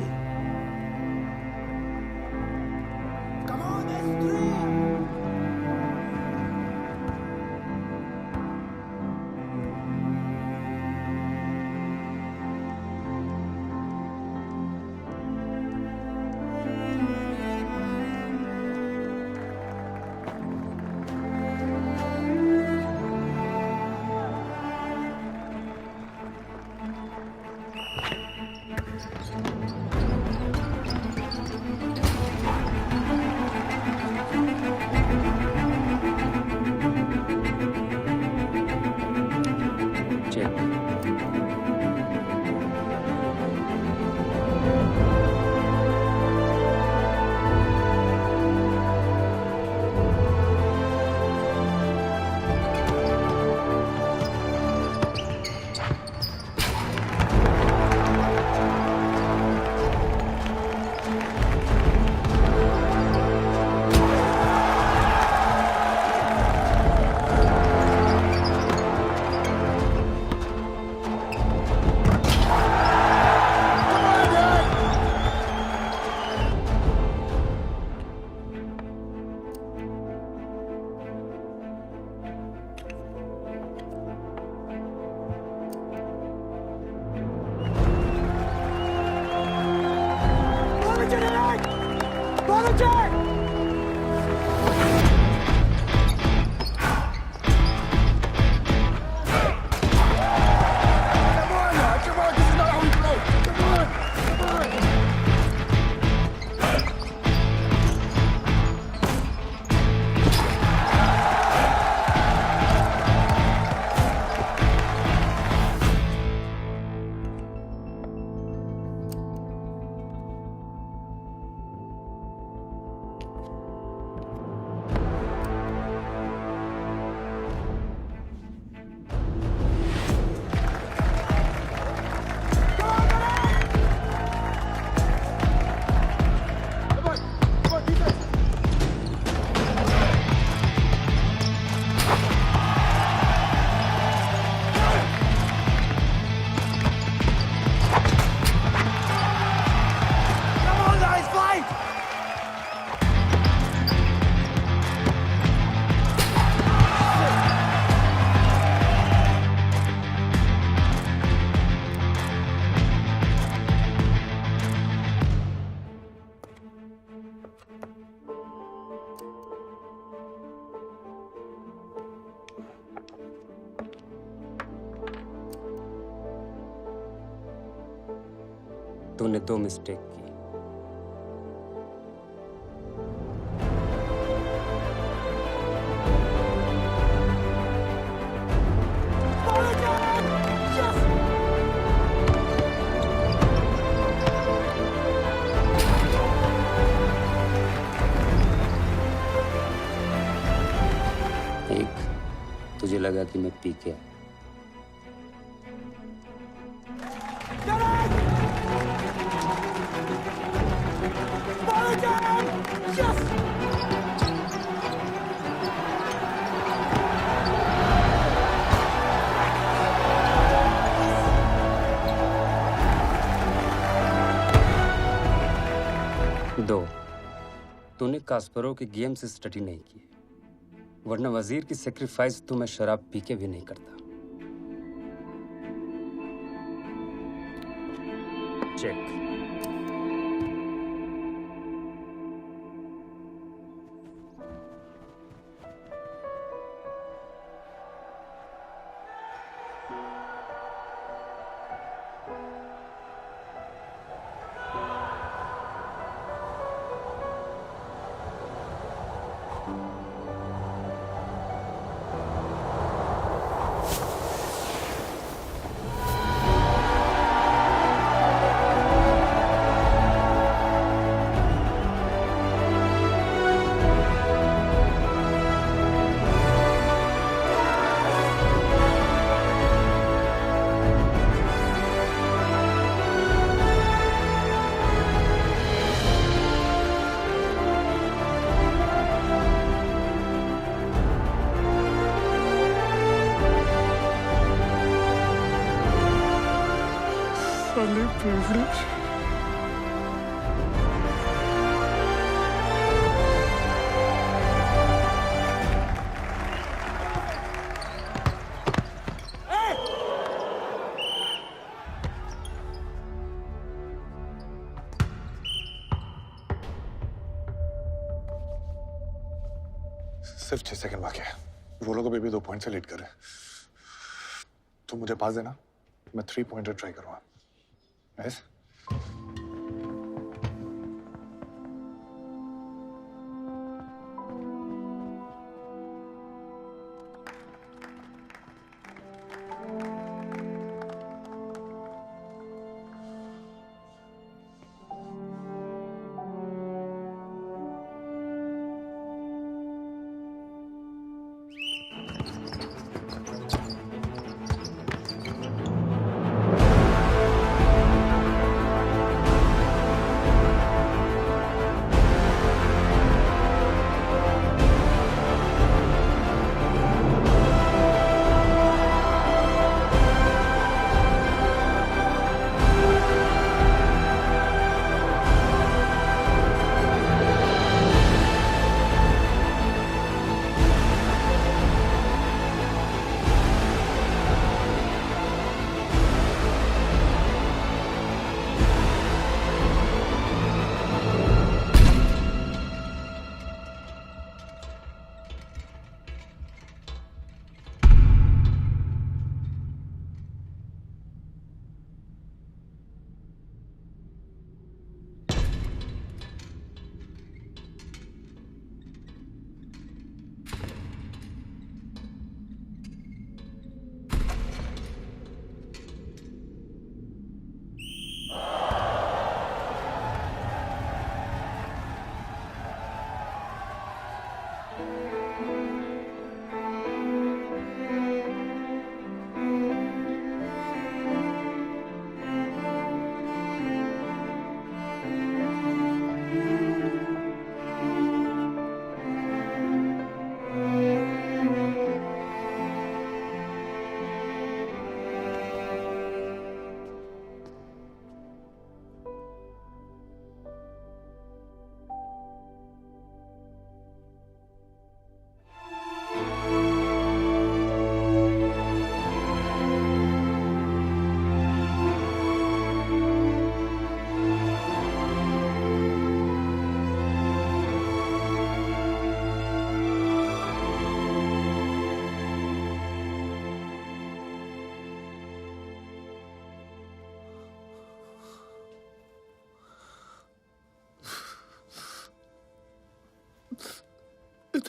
Speaker 20: तूने 2 मिस्टेक की। एक, तुझे लगा कि मैं पी के आया। दो, तूने कास्परोव के गेम से स्टडी नहीं की, वरना वजीर की सेक्रीफाइस तो मैं शराब पी के भी नहीं करता। चेक।
Speaker 1: साले privilege।
Speaker 6: सिर्फ 6 सेकंड बाकी है। वो लोग अभी भी 2 पॉइंट से लीड कर रहे हैं। तो मुझे पास देना, मैं 3 पॉइंटर ट्राई करूंगा। यस।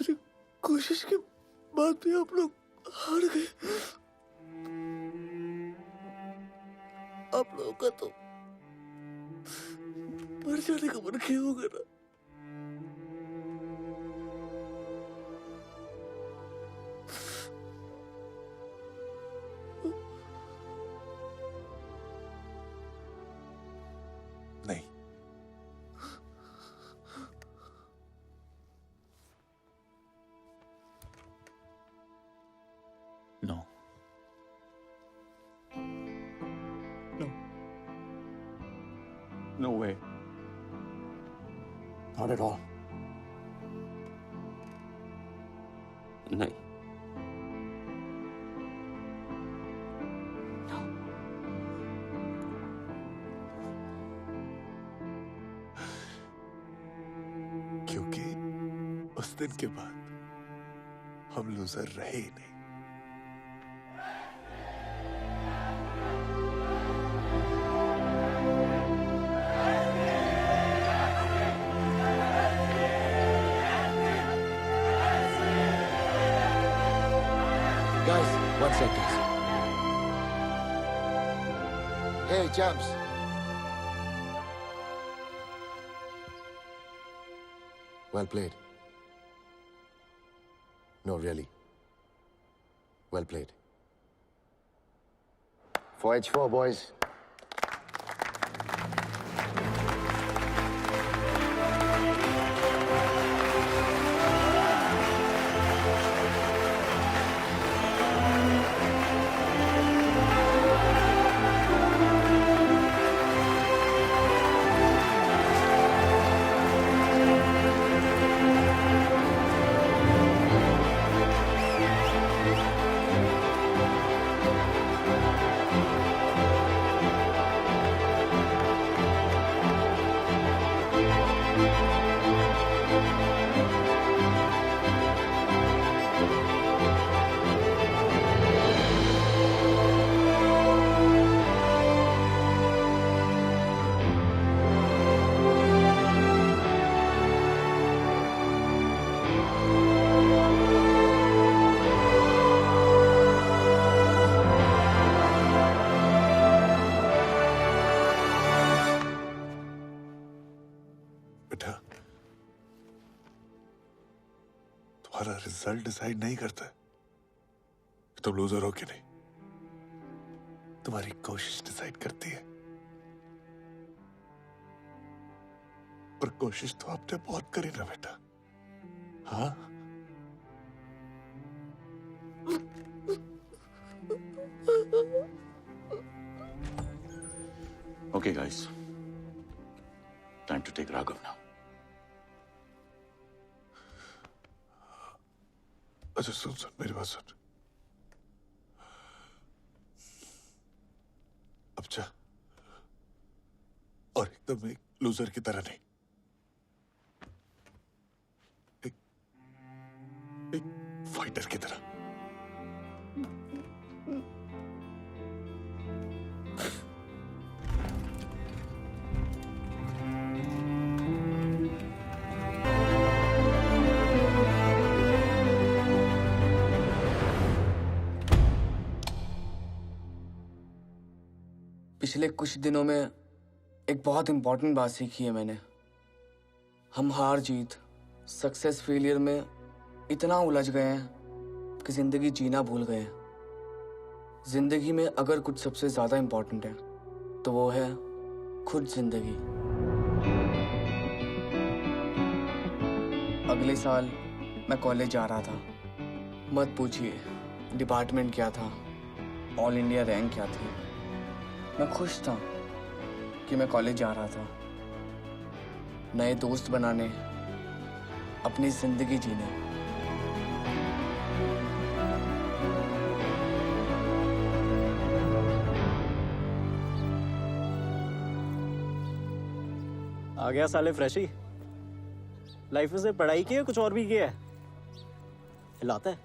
Speaker 3: इतनी कोशिश के बाद भी आप लोग हार गए। आप लोगों का तो मर जाने का मन किया होगा ना।
Speaker 1: नहीं,
Speaker 17: no no way,
Speaker 3: Not at all.
Speaker 18: नहीं।
Speaker 1: क्योंकि उस दिन के बाद हम लूजर रहे ही नहीं।
Speaker 15: Guys, one second. Hey, champs. Well played. No, really. Well played. 4H4, boys.
Speaker 1: बेटा, तुम्हारा रिजल्ट डिसाइड नहीं करता है कि तुम लूजर हो कि नहीं। तुम्हारी कोशिश डिसाइड करती है। पर कोशिश तो आपने बहुत करी ना बेटा। हाँ,
Speaker 8: Okay, guys. Time to take Raghav now.
Speaker 1: अच्छा सुन मेरी बात सुन। अब जा, और एकदम एक लूजर की तरह नहीं, एक फाइटर की तरह।
Speaker 11: पिछले कुछ दिनों में एक बहुत इंपॉर्टेंट बात सीखी है मैंने। हम हार जीत, सक्सेस फेलियर में इतना उलझ गए हैं कि जिंदगी जीना भूल गए हैं। जिंदगी में अगर कुछ सबसे ज्यादा इंपॉर्टेंट है तो वो है खुद जिंदगी। अगले साल मैं कॉलेज जा रहा था। मत पूछिए डिपार्टमेंट क्या था, ऑल इंडिया रैंक क्या थी। मैं खुश था कि मैं कॉलेज जा रहा था, नए दोस्त बनाने, अपनी जिंदगी जीने।
Speaker 17: आ गया साले फ्रेशी। लाइफ में से पढ़ाई की है, कुछ और भी किया है? हिलाता है।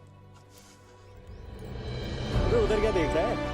Speaker 17: उधर क्या देख रहा है?